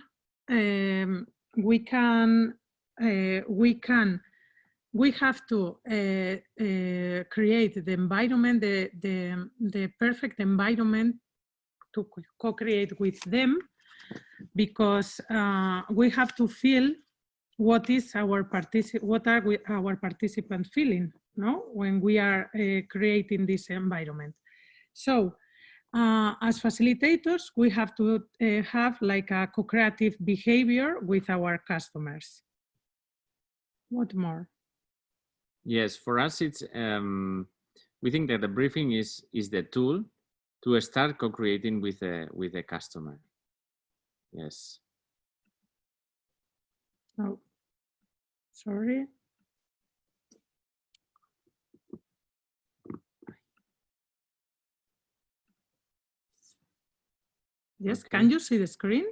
we have to create the environment, the perfect environment to co-create with them, because we have to feel what are our participants feeling, when we are creating this environment. So as facilitators, we have to have like a co-creative behavior with our customers. What more? Yes, for us, it's we think that the briefing is the tool to start co-creating with the customer. Yes. Oh, sorry. Yes, okay. Can you see the screen?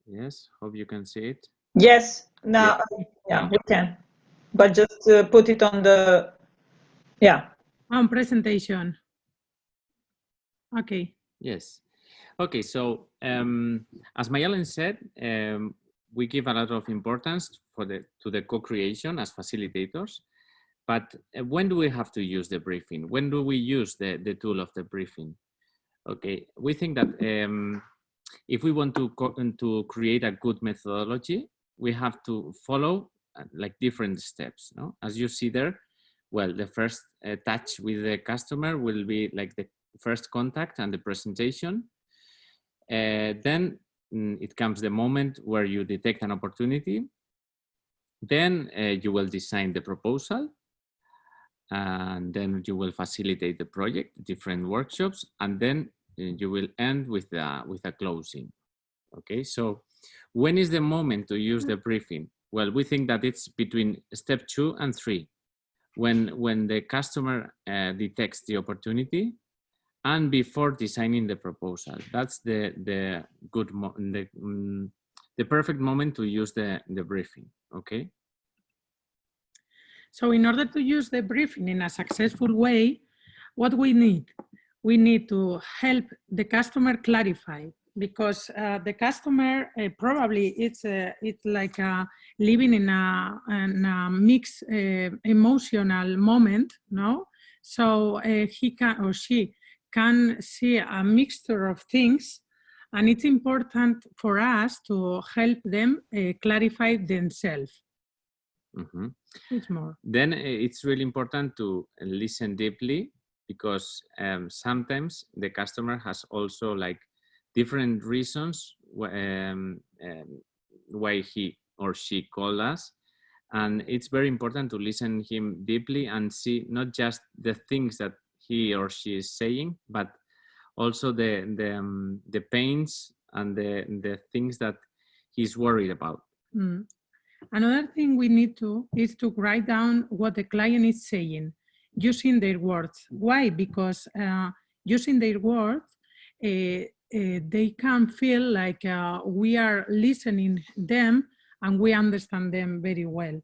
Yes, hope you can see it. Yes, now, yeah, we can. But just put it on the, on presentation. Okay. Yes. Okay, so as Maialen said, we give a lot of importance to the co-creation as facilitators. But when do we have to use the briefing? When do we use the tool of the briefing? Okay, we think that if we want to create a good methodology, we have to follow like different steps. No? As you see there, well, the first touch with the customer will be like the first contact and the presentation. Then it comes the moment where you detect an opportunity. Then you will design the proposal. and then you will facilitate the project, different workshops, and then you will end with a closing. Okay, so when is the moment to use the briefing? Well, we think that it's between step 2 and 3, when the customer detects the opportunity and before designing the proposal. That's the perfect moment to use the briefing. Okay. So in order to use the briefing in a successful way, what we need to help the customer clarify, because the customer probably it's like living in a mixed emotional moment, no? So he can or she can see a mixture of things, and it's important for us to help them clarify themselves. Mm-hmm. It's more. Then it's really important to listen deeply, because sometimes the customer has also like different reasons why he or she called us, and it's very important to listen him deeply and see not just the things that he or she is saying, but also the pains and the things that he's worried about. Mm. Another thing we need to is to write down what the client is saying using their words. Why? Because using their words, they can feel like we are listening them and we understand them very well.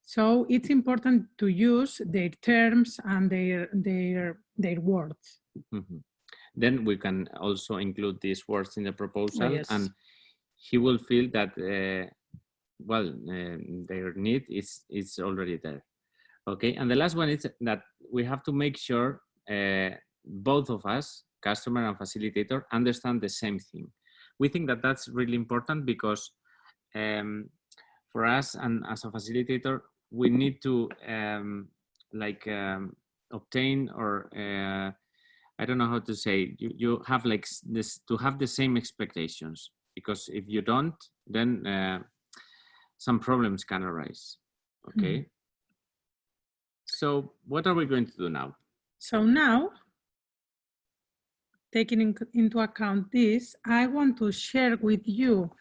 So it's important to use their terms and their words. Mm-hmm. Then we can also include these words in the proposal. Oh, yes. And he will feel that their need is already there. Okay, and the last one is that we have to make sure both of us, customer and facilitator, understand the same thing. We think that that's really important, because for us and as a facilitator, we need to obtain, or I don't know how to say, you have like this, to have the same expectations, because if you don't, then some problems can arise. Okay. Mm-hmm. So what are we going to do now? So now, taking into account this, I want to share with you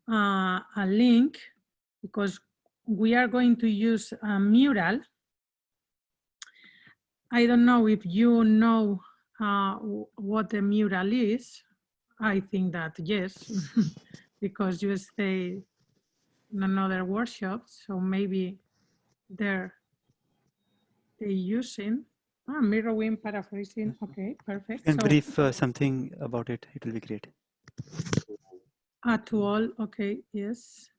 a link, because we are going to use a mural. I don't know if you know what the mural is. I think that yes, because you stay in another workshop, so maybe they're using mirroring, paraphrasing. Okay, perfect. And brief something about it. It will be great. To all. Okay. Yes.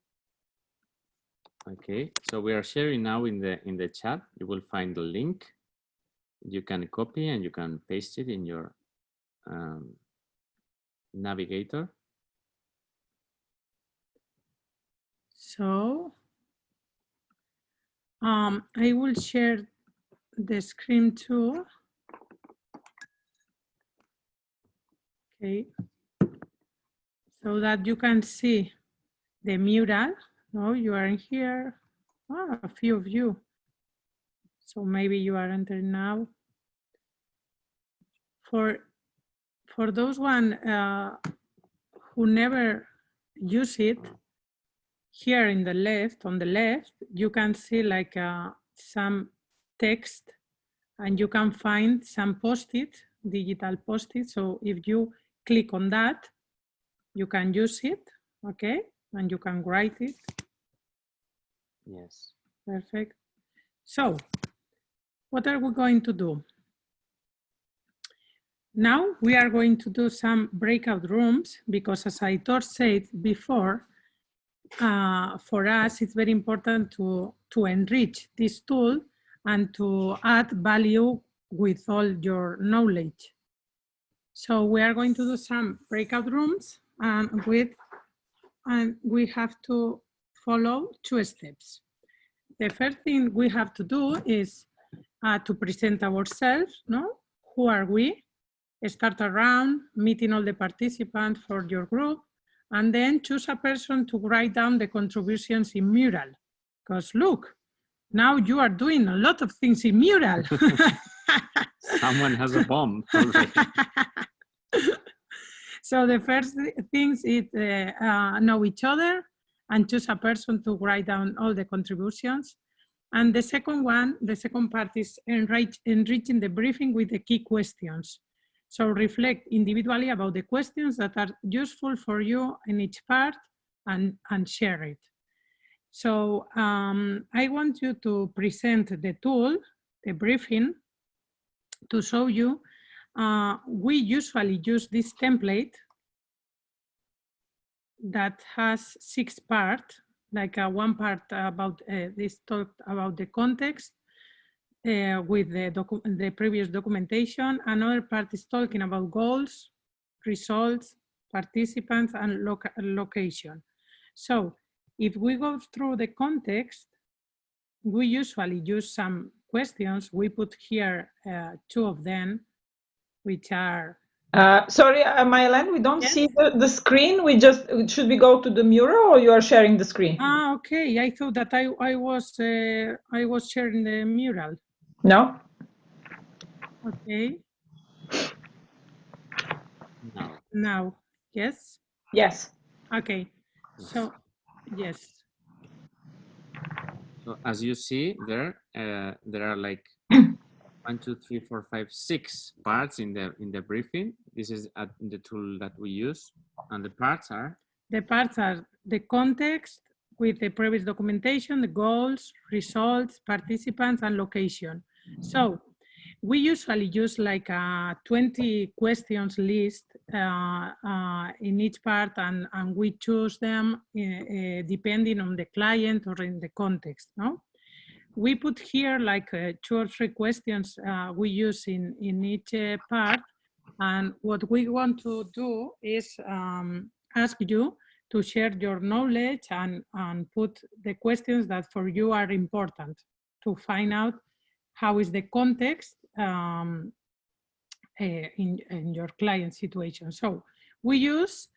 Okay. So we are sharing now in the chat. You will find the link. You can copy and you can paste it in your navigator. So I will share the screen too. Okay. So that you can see the mural. No, you are in here. A few of you. So maybe you are entering now. For those one who never use it, here in the left, on the left, you can see like some text, and you can find some post-it, digital post-it. So if you click on that, you can use it, okay? And you can write it. Yes. Perfect. So what are we going to do? Now we are going to do some breakout rooms, because as Aitor said before, for us, it's very important to enrich this tool and to add value with all your knowledge. So we are going to do some breakout rooms, and we have to follow 2 steps. The first thing we have to do is to present ourselves, no? Who are we? Start a round, meeting all the participants for your group, and then choose a person to write down the contributions in mural. Because look, now you are doing a lot of things in mural. Someone has a bomb already. So the first things is know each other and choose a person to write down all the contributions. And the second part is enriching the briefing with the key questions. So reflect individually about the questions that are useful for you in each part and share it. So I want you to present the tool, the briefing, to show you. We usually use this template that has 6 parts, like one part about this talk about the context with the previous documentation. Another part is talking about goals, results, participants, and location. So if we go through the context, we usually use some questions. We put here 2 of them, which are... Sorry, Maialen, we don't see the screen. Should we go to the mural, or you are sharing the screen? Okay. I thought that I was sharing the mural. No. Okay. No. Now, yes? Yes. Okay. So, yes. So as you see there, there are like 1, 2, 3, 4, 5, 6 parts in the briefing. This is the tool that we use, and the parts are? The parts are the context with the previous documentation, the goals, results, participants, and location. So we usually use like a 20 questions list in each part, and we choose them depending on the client or in the context, no? We put here like 2 or 3 questions we use in each part. And what we want to do is ask you to share your knowledge and put the questions that for you are important to find out how is the context in your client situation. So we use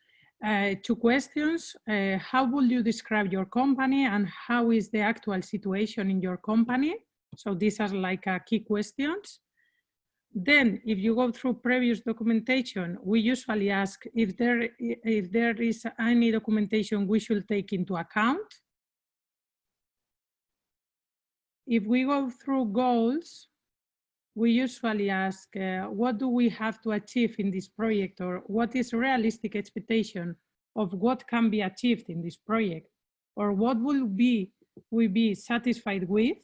2 questions. How would you describe your company, and how is the actual situation in your company? So these are like key questions. Then if you go through previous documentation, we usually ask if there is any documentation we should take into account. If we go through goals, we usually ask, what do we have to achieve in this project, or what is realistic expectation of what can be achieved in this project, or what will we be satisfied with.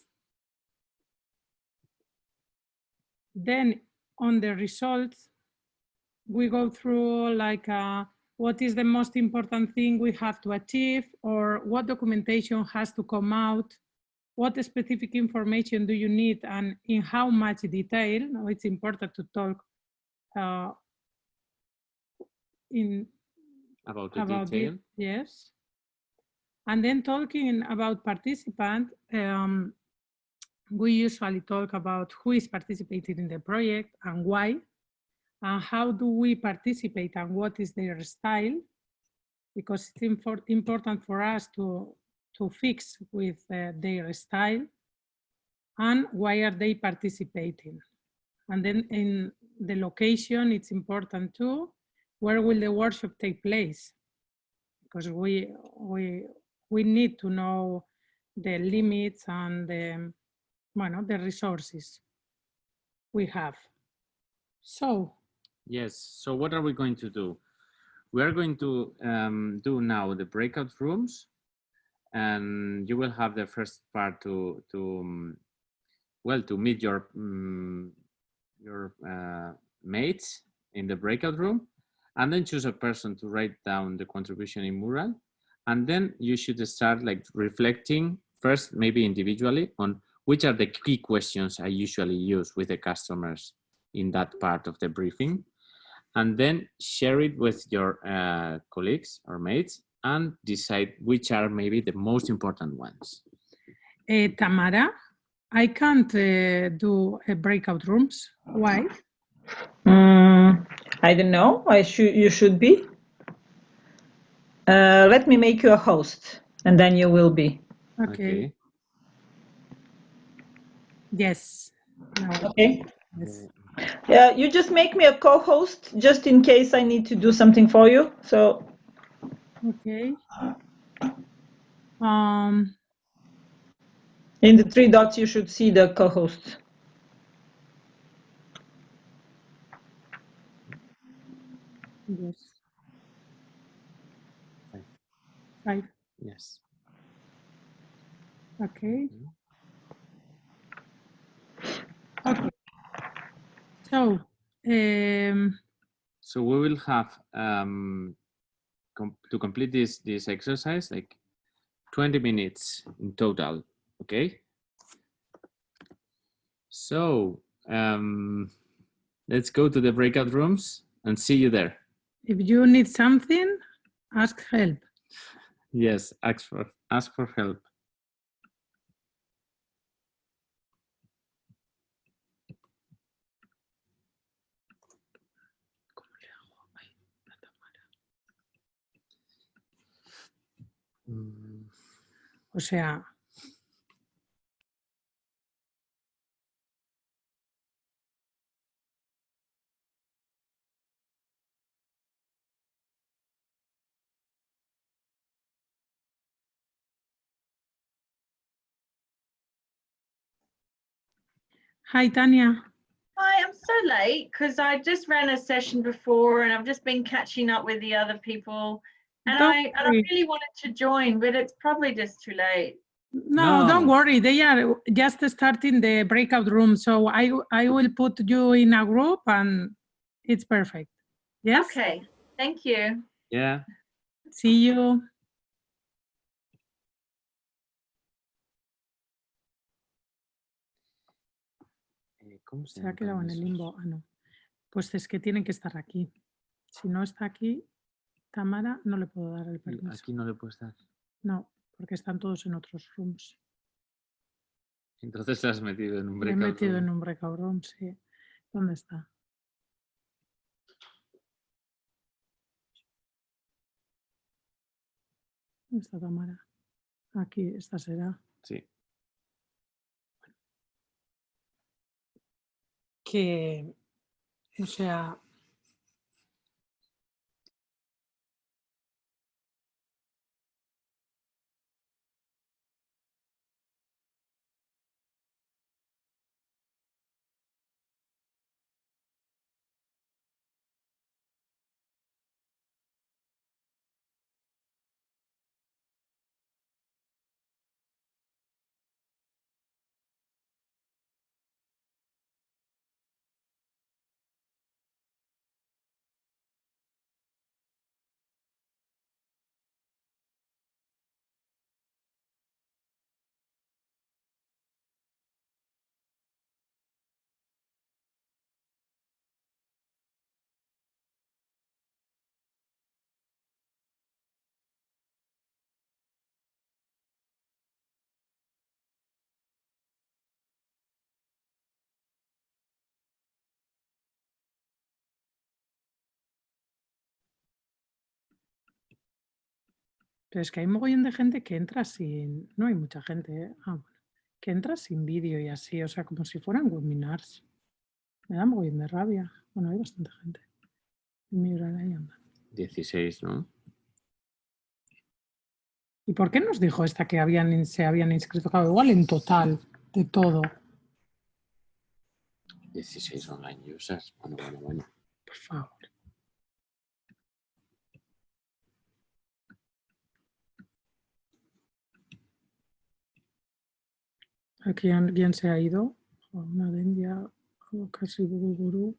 Then on the results, we go through like what is the most important thing we have to achieve, or what documentation has to come out, what specific information do you need, and in how much detail. Now it's important to talk about the detail. it, yes. And then talking about participant, we usually talk about who is participating in the project and why, and how do we participate and what is their style, because it's important for us to fix with their style, and why are they participating. And then in the location, it's important too, where will the workshop take place? Because we need to know the limits and the resources we have. So. Yes, so what are we going to do? We are going to do now the breakout rooms, and you will have the first part to meet your mates in the breakout room, and then choose a person to write down the contribution in mural. And then you should start like reflecting first, maybe individually, on which are the key questions I usually use with the customers in that part of the briefing. And then share it with your colleagues or mates and decide which are maybe the most important ones. Tamara, I can't do breakout rooms. Why? I don't know. You should be. Let me make you a host, and then you will be. Okay. Yes. No. Okay. Yes. You just make me a co-host just in case I need to do something for you. So. Okay. In the three dots, you should see the co-hosts. Yes. 5. Yes. Okay. Okay. So, so we will have to complete this exercise like 20 minutes in total. Okay. So let's go to the breakout rooms and see you there. if you need something, ask help. Yes, ask for help. O sea, hi, Tanya. Hi, I'm so late because I just ran a session before and I've just been catching up with the other people. And I really wanted to join, but it's probably just too late. No, don't worry. They are just starting the breakout room. So I will put you in a group and it's perfect. Yes? Okay, thank you. Yeah. See you. Se ha quedado en el limbo. Ah, no. Pues es que tienen que estar aquí. Si no está aquí, Tamara, no le puedo dar el permiso. Aquí no le puedes dar. No, porque están todos en otros rooms. Entonces te has metido en un breakout Me he metido room. en un breakout room, sí. ¿Dónde está? ¿Dónde está Tamara? Aquí, esta será. Sí. Que, o sea, pero es que hay mogollón de gente que entra sin... No hay mucha gente, ¿eh? Ah, bueno. Que entra sin vídeo y así, o sea, como si fueran webinars. Me da mogollón de rabia. Bueno, hay bastante gente. Mira, ahí anda. 16, ¿no? ¿Y por qué nos dijo esta que se habían inscrito? Claro, igual en total, de todo. 16 online users. Bueno. Por favor. Aquí alguien se ha ido. Una de India, casi gurú.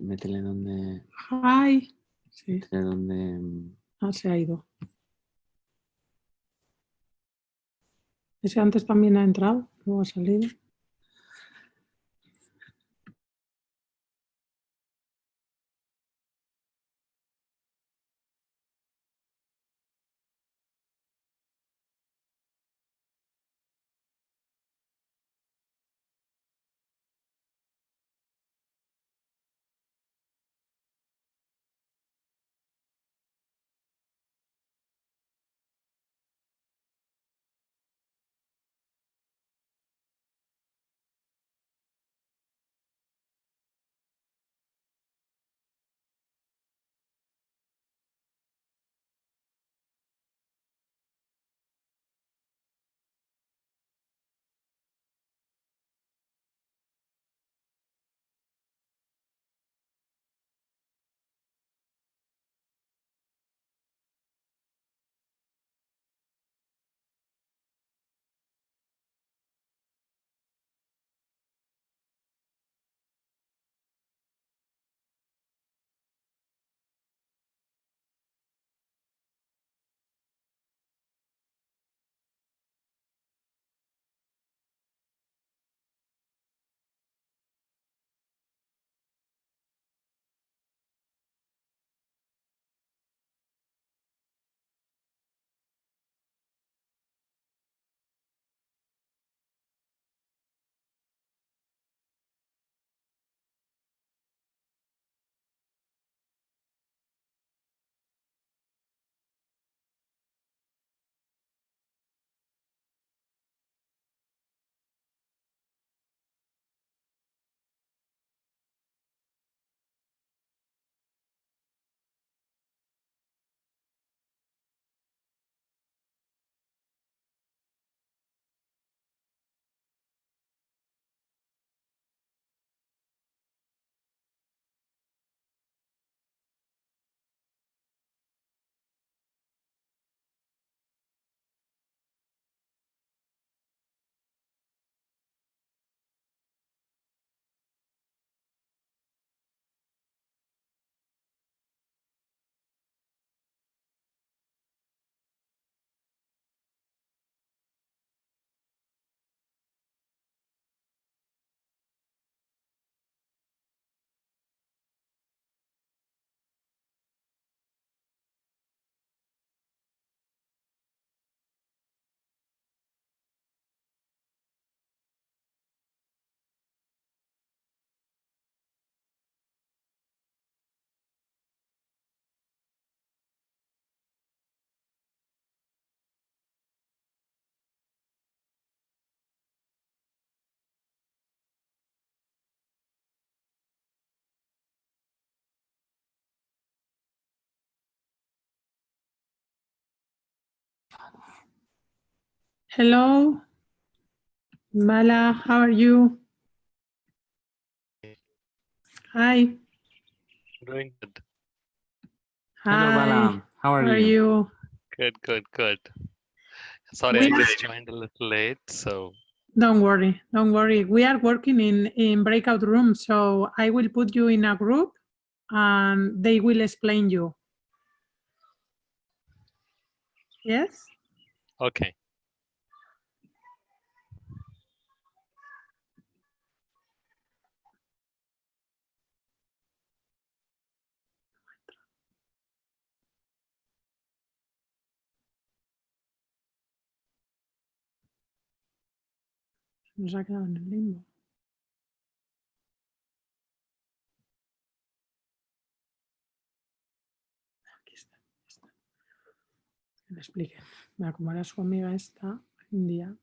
Métele donde. Hi. Sí. Métele donde. Ah, se ha ido. Ese antes también ha entrado, luego ha salido. Hello, Mala, how are you? Hi. Doing good. Hello, Hi. Bala. How are you? you? Good, good, good. Sorry, I just joined a little late, so Don't worry, don't worry. We are working in breakout rooms, so I will put you in a group and they will explain you. Yes? okay. Nos ha quedado en el limbo. Aquí está. Que le explique. Mira, como era su amiga esta, un día.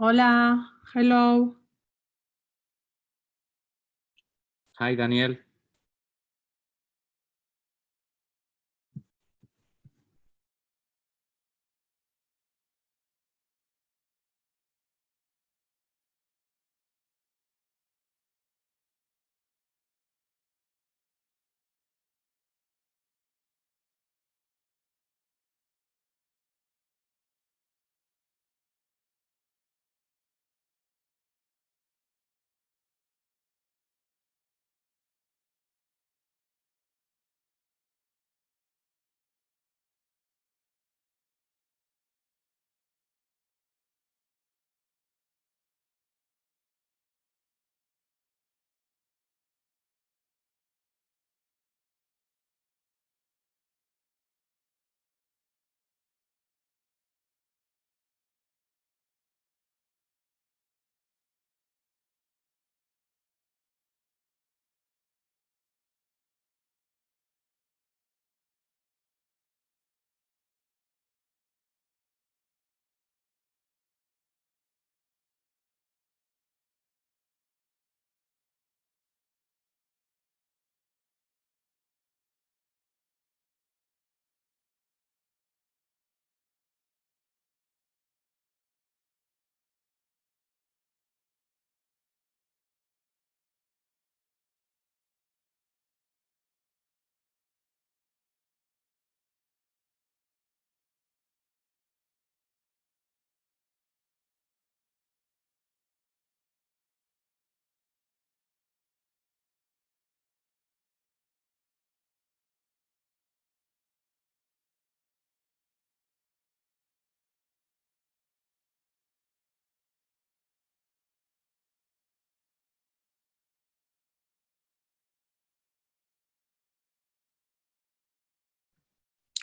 Hola, hello. Hi, Daniel.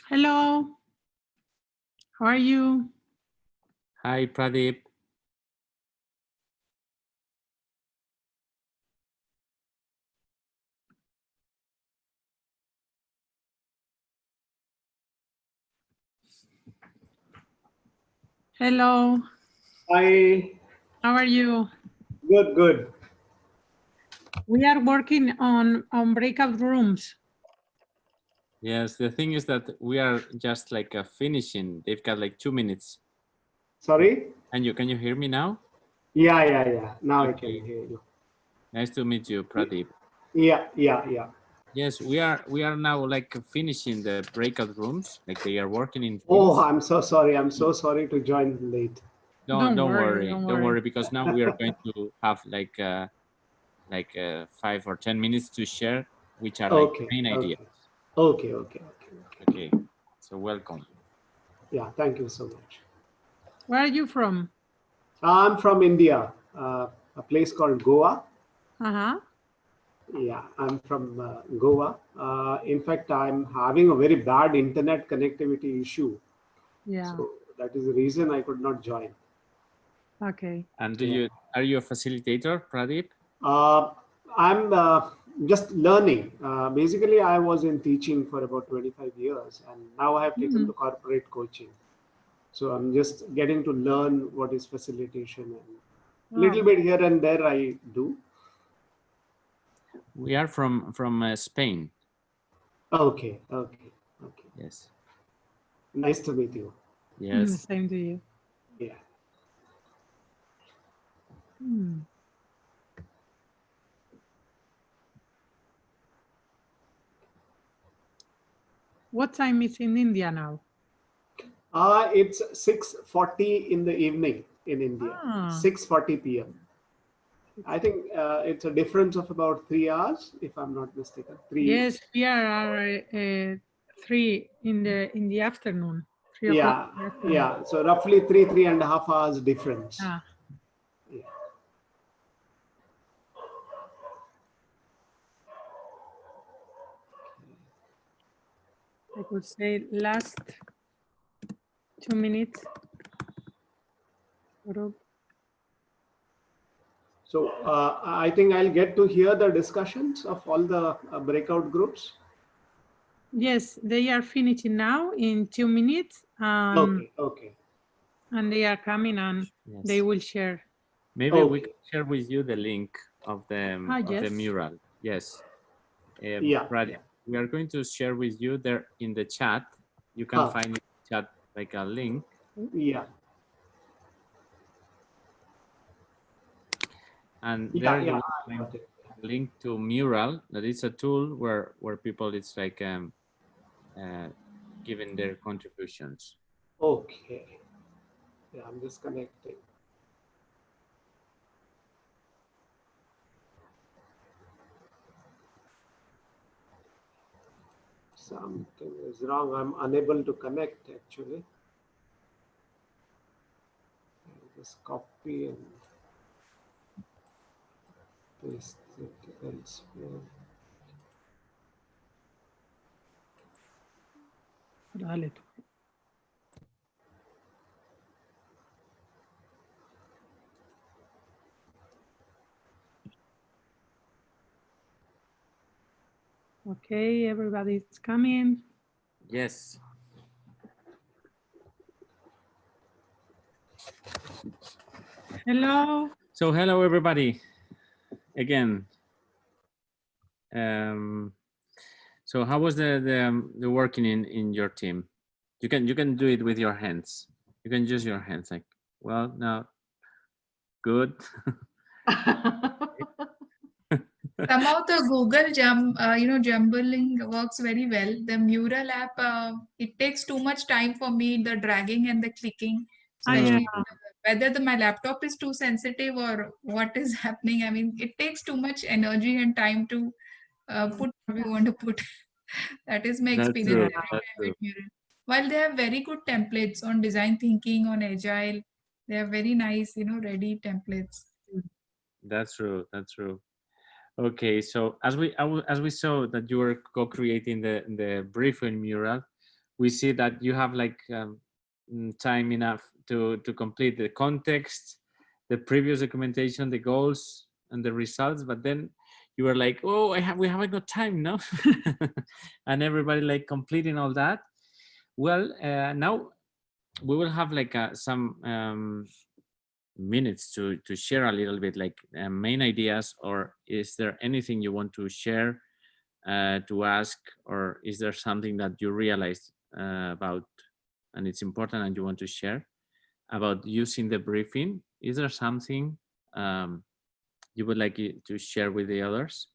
Hello. How are you? Hi, Pradeep. Hello. Hi. How are you? Good, good. We are working on breakout rooms. Yes, the thing is that we are just like finishing. They've got like 2 minutes. Sorry? And can you hear me now? Yeah. Now I Okay. can hear you. Nice to meet you, Pradeep. Yeah. Yes, we are now like finishing the breakout rooms. Like they are working in teams. Oh, I'm so sorry. I'm so sorry to join late. Don't worry, because now we are going to have like 5 or 10 minutes to share, which are like main ideas. Okay. So welcome. Yeah, thank you so much. Where are you from? I'm from India, a place called Goa. Uh-huh. Yeah, I'm from Goa. In fact, I'm having a very bad internet connectivity issue. Yeah. So that is the reason I could not join. Okay. And are you a facilitator, Pradeep? I'm just learning. Basically, I was in teaching for about 25 years, and now I have taken to corporate coaching. So I'm just getting to learn what is facilitation, and little bit here and there I do. We are from Spain. Okay. Yes. Nice to meet you. Yes. Same to you. Yeah. What time is in India now? It's 6:40 in the evening in India. 6:40 p.m. I think it's a difference of about 3 hours, if I'm not mistaken. Yes, we are 3 in the afternoon. 3 o'clock. Yeah. So roughly 3.5 hours difference. Yeah. I could say last 2 minutes. So I think I'll get to hear the discussions of all the breakout groups. Yes, they are finishing now in 2 minutes. Okay. And they are coming and Yes. they will share. Maybe we can share with you the link of the Yes. mural. Yes. Yeah. We are going to share with you there in the chat. You can find in the chat like a link. Yeah. And there you will find a link to Mural. That is a tool where people, it's like giving their contributions. Okay. Yeah, I'm just connecting. Something is wrong. I'm unable to connect actually. I'll just copy and paste it elsewhere. Dale tú. Okay, everybody's coming. Yes. Hello. So hello everybody again. So how was the working in your team? You can do it with your hands. You can use your hands like, well, now good. Somehow the Google jumbling works very well. The Mural app, it takes too much time for me, the dragging and the clicking, especially whether my laptop is too sensitive or what is happening. I mean, it takes too much energy and time to put what we want to put. That is my That's experience true. every That's time true. with Mural. While they have very good templates on design thinking, on agile, they are very nice, ready templates. That's true. That's true. Okay, so as we saw that you were co-creating the briefing mural, we see that you have like time enough to complete the context, the previous documentation, the goals, and the results. But then you were like, oh, we haven't got time, no? And everybody like completing all that. Well, now we will have like some minutes to share a little bit like main ideas, or is there anything you want to share, to ask, or is there something that you realized about and it's important and you want to share about using the briefing? Is there something you would like to share with the others?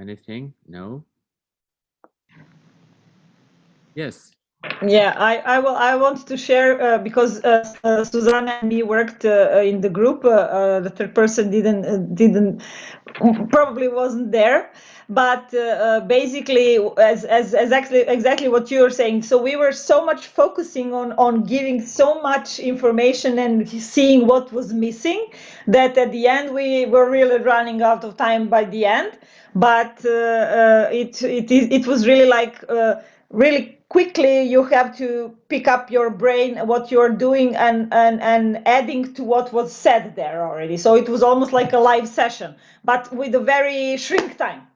Anything? No? Yes. Yeah, I want to share because Susanna and me worked in the group. The third person didn't probably wasn't there, but basically as exactly what you were saying. So we were so much focusing on giving so much information and seeing what was missing that at the end we were really running out of time by the end. But it was really like really quickly you have to pick up your brain what you're doing and adding to what was said there already. So it was almost like a live session, but with a very shrink time.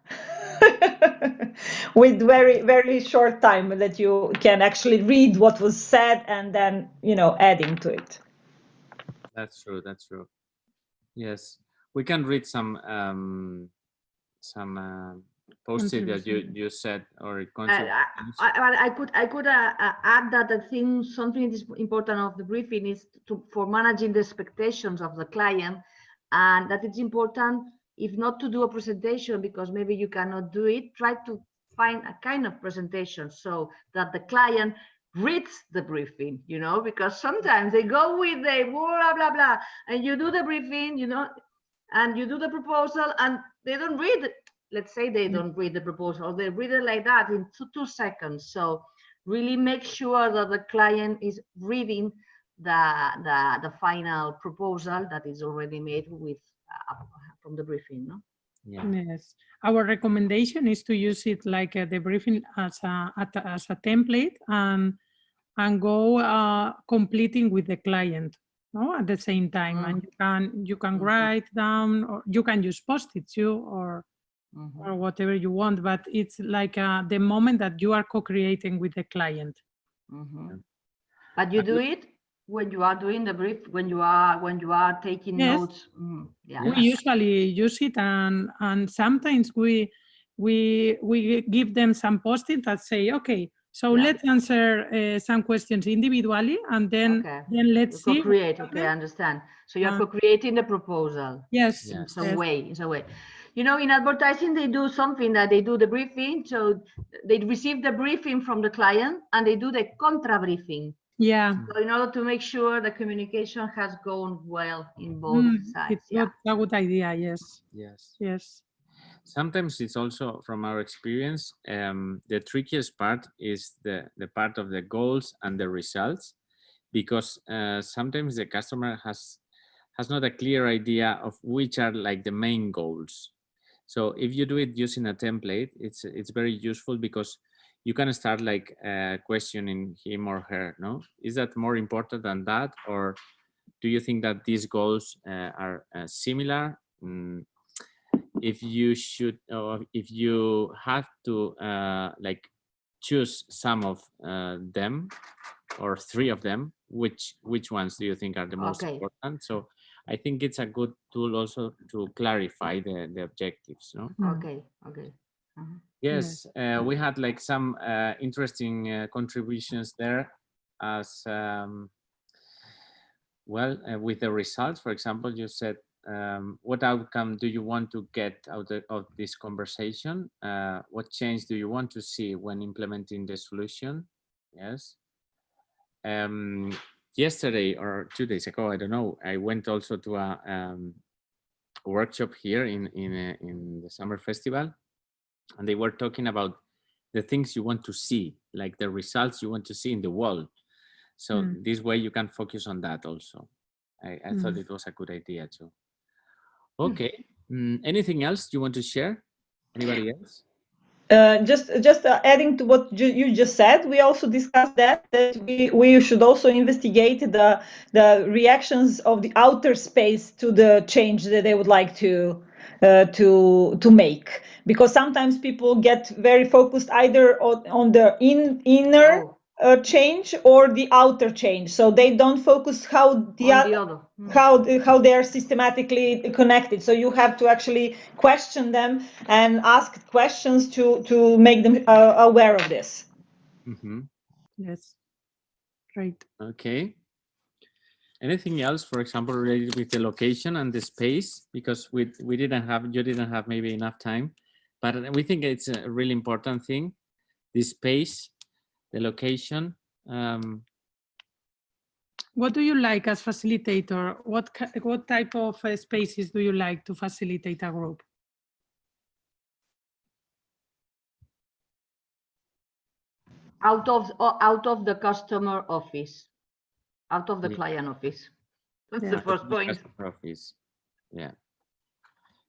With very short time that you can actually read what was said and then adding to it. That's true. That's true. Yes, we can read some post-it that you said, or I could add that I think something is important of the briefing is for managing the expectations of the client, and that it's important, if not to do a presentation because maybe you cannot do it, try to find a kind of presentation so that the client reads the briefing, because sometimes they go with the blah blah blah, and you do the briefing, and you do the proposal, and they don't read it. Let's say they don't read the proposal, they read it like that in 2 seconds. So really make sure that the client is reading the final proposal that is already made with from the briefing. No? Yeah. Yes, our recommendation is to use it like the briefing as a template and go completing with the client, no, at the same time, and you can write down, or you can use post-its too, or or whatever you want, but it's like the moment that you are co-creating with the client. But you do it when you are doing the brief, when you are taking Yes. notes. Yeah. We usually use it, and sometimes we give them some post-it that say, okay, so let's answer some questions individually, and then let's see. Co-create. Okay, I understand. So you are co-creating the proposal. Yes. In some way. You know, in advertising, they do something that they do the briefing. So they receive the briefing from the client and they do the contra briefing. Yeah. So in order to make sure the communication has gone well in both sides. It's a good idea. Yes. Yes. Sometimes it's also, from our experience, the trickiest part is the part of the goals and the results, because sometimes the customer has not a clear idea of which are like the main goals. So if you do it using a template, it's very useful, because you can start like questioning him or her. No, is that more important than that, or do you think that these goals are similar? If you should, or if you have to like choose some of them or three of them, which ones do you think are the most important? So I think it's a good tool also to clarify the objectives. No? Okay. Yes, we had like some interesting contributions there, as well, with the results. For example, you said, what outcome do you want to get out of this conversation? What change do you want to see when implementing the solution? Yes. Yesterday or 2 days ago, I don't know, I went also to a workshop here in the summer festival, and they were talking about the things you want to see, like the results you want to see in the wall. So this way you can focus on that also. I thought it was a good idea too. Okay. Anything else you want to share? Anybody else? Just adding to what you just said, we also discussed that we should also investigate the reactions of the outer space to the change that they would like to make, because sometimes people get very focused either on the inner change or the outer change, so they don't focus how how they are systematically connected. So you have to actually question them and ask questions to make them aware of this. Yes, great. Okay. Anything else, for example, related with the location and the space? Because you didn't have maybe enough time, but we think it's a really important thing, the space, the location. What do you like as facilitator? What type of spaces do you like to facilitate a group? Out of the customer office, out of the client office. That's the first point. Office. Yeah.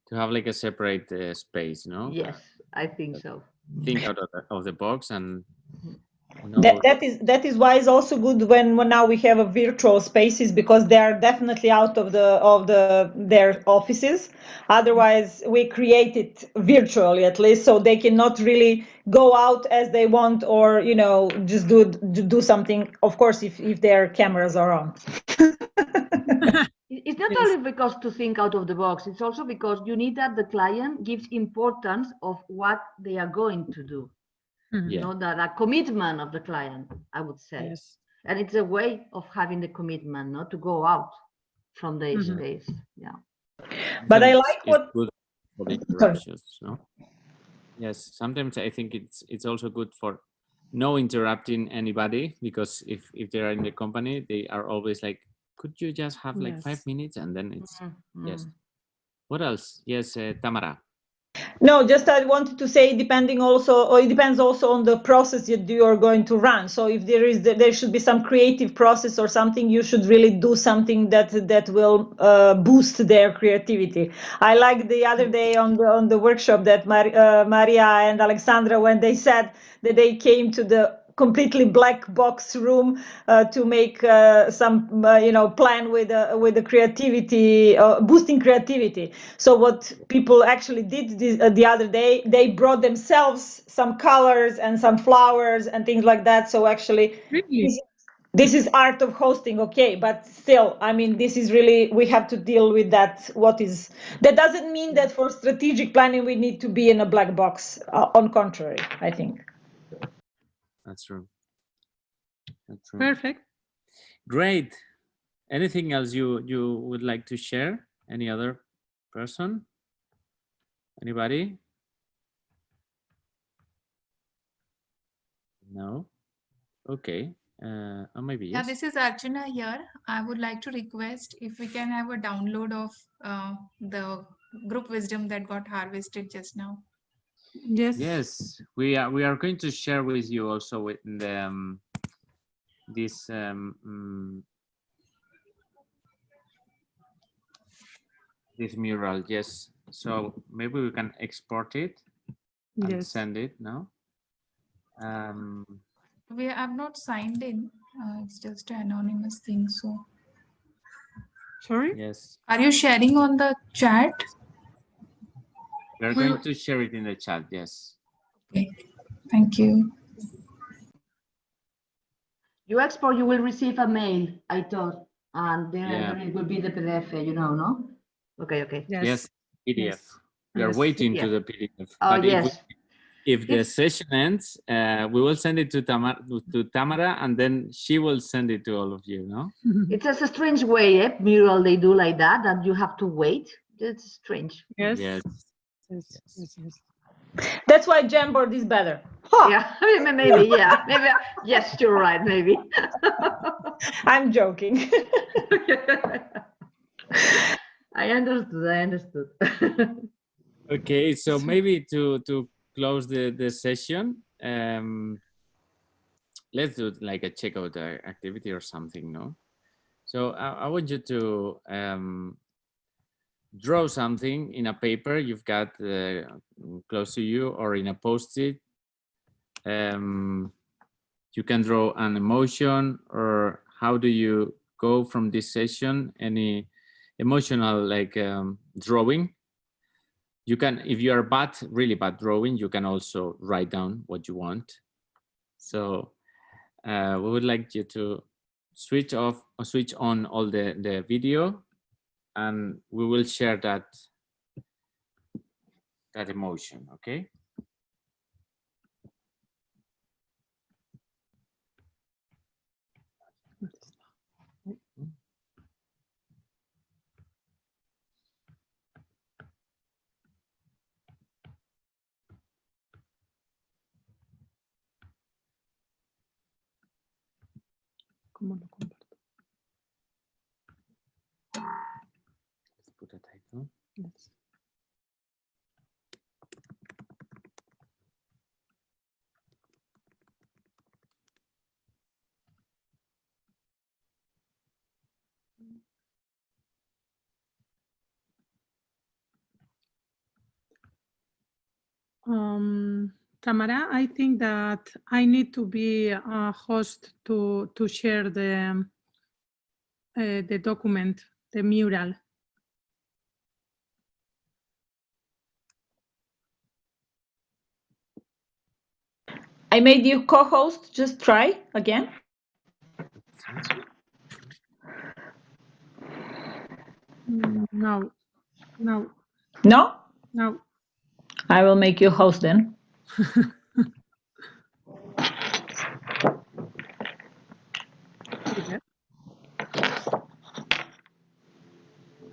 To have like a separate space, no? Yes, I think so. Think out of the box, and that is why it's also good when now we have a virtual spaces, because they are definitely out of their offices. Otherwise, we create it virtually, at least, so they cannot really go out as they want, or just do something. Of course, if their cameras are on. It's not only because to think out of the box, it's also because you need that the client gives importance of what they are going to do. The commitment of the client, I would say. Yes. And it's a way of having the commitment, not to go out from the space. Yeah. But I like what good for the interruptions, no? Yes, sometimes I think it's also good for no interrupting anybody, because if they are in the company, they are always like, could you just have like 5 minutes, and then it's yes. What else? Yes, Tamara. No, just I wanted to say, it depends also on the process that you are going to run. So if there should be some creative process or something, you should really do something that will boost their creativity. I like the other day on the workshop that Maria and Alexandra, when they said that they came to the completely black box room to make some plan with the creativity, boosting creativity. So what people actually did the other day, they brought themselves some colors and some flowers and things like that. So actually, Really? this is art of hosting, okay, but still, I mean, this is really, we have to deal with that. That doesn't mean that for strategic planning we need to be in a black box. On contrary, I think. That's true. That's true. Perfect. Great. Anything else you would like to share? Any other person? Anybody? No? Okay. Or maybe Yeah, yes. this is Archana here. I would like to request if we can have a download of the group wisdom that got harvested just now. Yes. Yes, we are going to share with you also with the this this mural. Yes, so maybe we can export it and Yes. send it now. We have not signed in. It's just an anonymous thing. So, sorry. Yes, are you sharing on the chat? we are going to share it in the chat. Yes. Okay. Thank you. You export, you will receive a mail, Aitor, and then it will be the PDF, no? Okay, okay. Yes, PDF. Yes. We are Yes. waiting Yeah. to the PDF. Oh, But yes. if the session ends, we will send it to Tamara, and then she will send it to all of you, no? It's just a strange way, mural they do like that you have to wait. It's strange. Yes. Yes. That's why Jamboard is better. Yeah, maybe, yeah. Maybe, yes, you're right, maybe. I'm joking. I understood. Okay, so maybe to close the session, let's do like a checkout activity or something, no? So I want you to draw something in a paper you've got close to you or in a post-it. You can draw an emotion, or how do you go from this session? Any emotional like drawing. You can, if you are really bad drawing, you can also write down what you want. So we would like you to switch off or switch on all the video, and we will share that emotion, okay? ¿Cómo lo comparto? Let's put a title. Yes. Tamara, I think that I need to be a host to share the document, the mural. I made you co-host. Just try again. No. No? No. I will make you host then.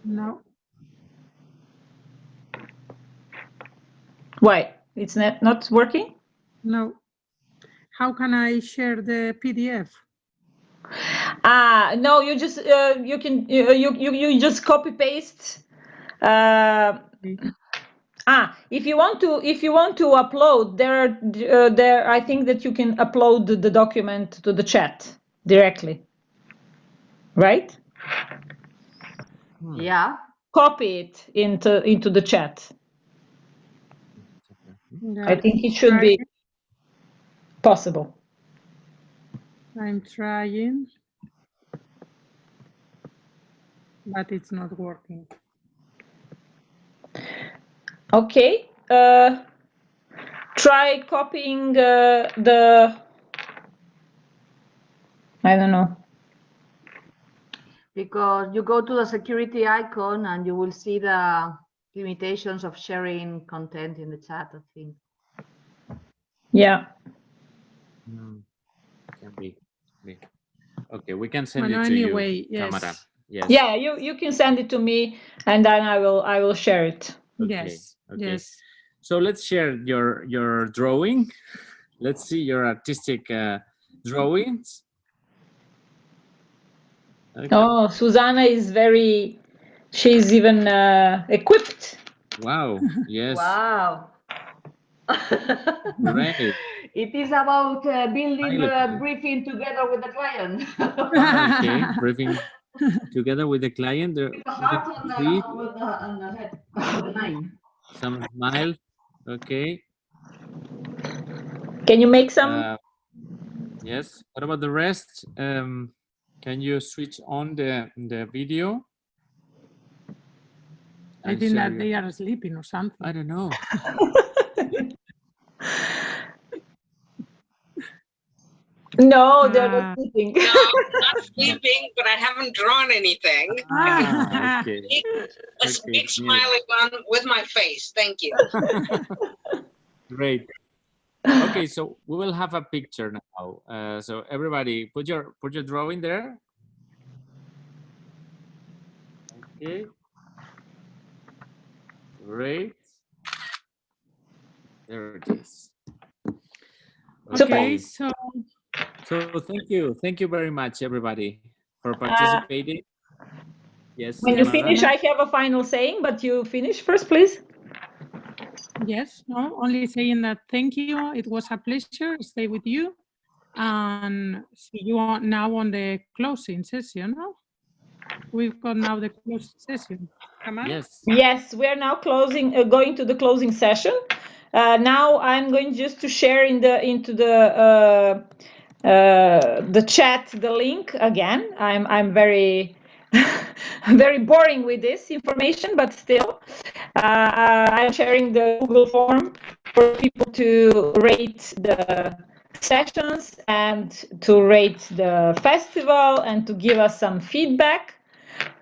No. Why? It's not working? No. How can I share the PDF? No, you just you can you just copy paste. If you want to upload there I think that you can upload the document to the chat directly, right? Yeah. Copy it into the chat. Yeah, I think it should be possible. I'm trying, but it's not working. Okay. Try copying the. I don't know. Because you go to the security icon and you will see the limitations of sharing content in the chat, I think. Yeah. Can be. Okay, we can send Well, it to anyway, you, yes. Tamara. Yes. Yeah, you can send it to me, and then I will share it. Okay. Yes. Okay. Yes. So let's share your drawing. Let's see your artistic drawings. Okay. Oh, Susanna is very. She's even equipped. Wow. Yes. Wow. Great. It is about building Pilot. briefing together with the client. Okay. Briefing together with the client. With the heart on the head, on the line. Some smile. Okay. Can you make some? Yes. What about the rest? Can you switch on the video? I think that they are sleeping or something. I don't know. No, they're not sleeping. No, I'm not sleeping, but I haven't drawn anything. Okay. A big smiley one with my face. Thank you. Great. Okay, so we will have a picture now. So everybody, put your drawing there. Okay. Great. There it is. Okay, so thank you very much, everybody, for participating. Yes. When you Tamara? finish, I have a final saying, but you finish first, please. yes, no, only saying that thank you. It was a pleasure to stay with you, and see you now on the closing session. No? We've got now the closing session. Yes. Yes, we are now going to the closing session. Now I'm going just to share into the chat the link again. I'm very very boring with this information, but still, I'm sharing the Google form for people to rate the sessions and to rate the festival and to give us some feedback.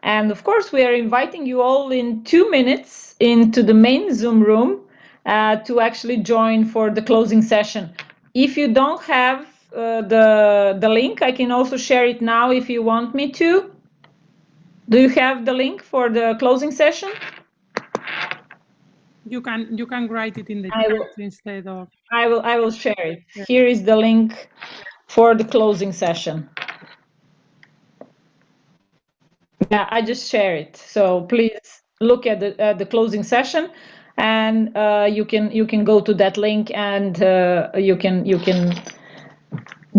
And of course, we are inviting you all in 2 minutes into the main Zoom room to actually join for the closing session. If you don't have the link, I can also share it now if you want me to. Do you have the link for the closing session? You can write it in the chat instead of. I will share it. Here is the link for the closing session. Yeah, I just share it. So please look at the closing session, and you can go to that link and you can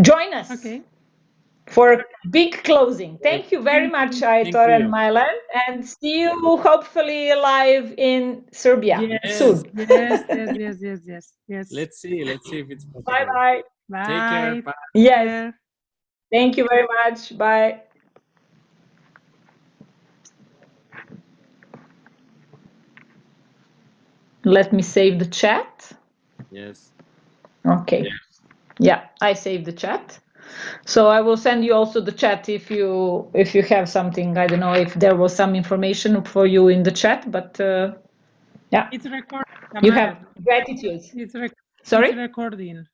join us for a big closing. Thank you very much, Aitor and Maialen, and see you hopefully live in Serbia soon. Yes. Let's see if it's possible. Bye. Take care. Bye. Yes. Thank you very much. Bye. Let me save the chat. Yes. Okay. Yeah, I saved the chat. So I will send you also the chat if you have something. I don't know if there was some information for you in the chat, but yeah. It's recording. You have gratitude. Sorry? It's recording.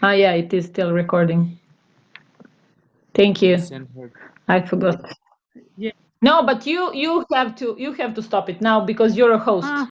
Ah, yeah, it is still recording. Thank you. I forgot. Yeah. No, but you have to stop it now because you're a host.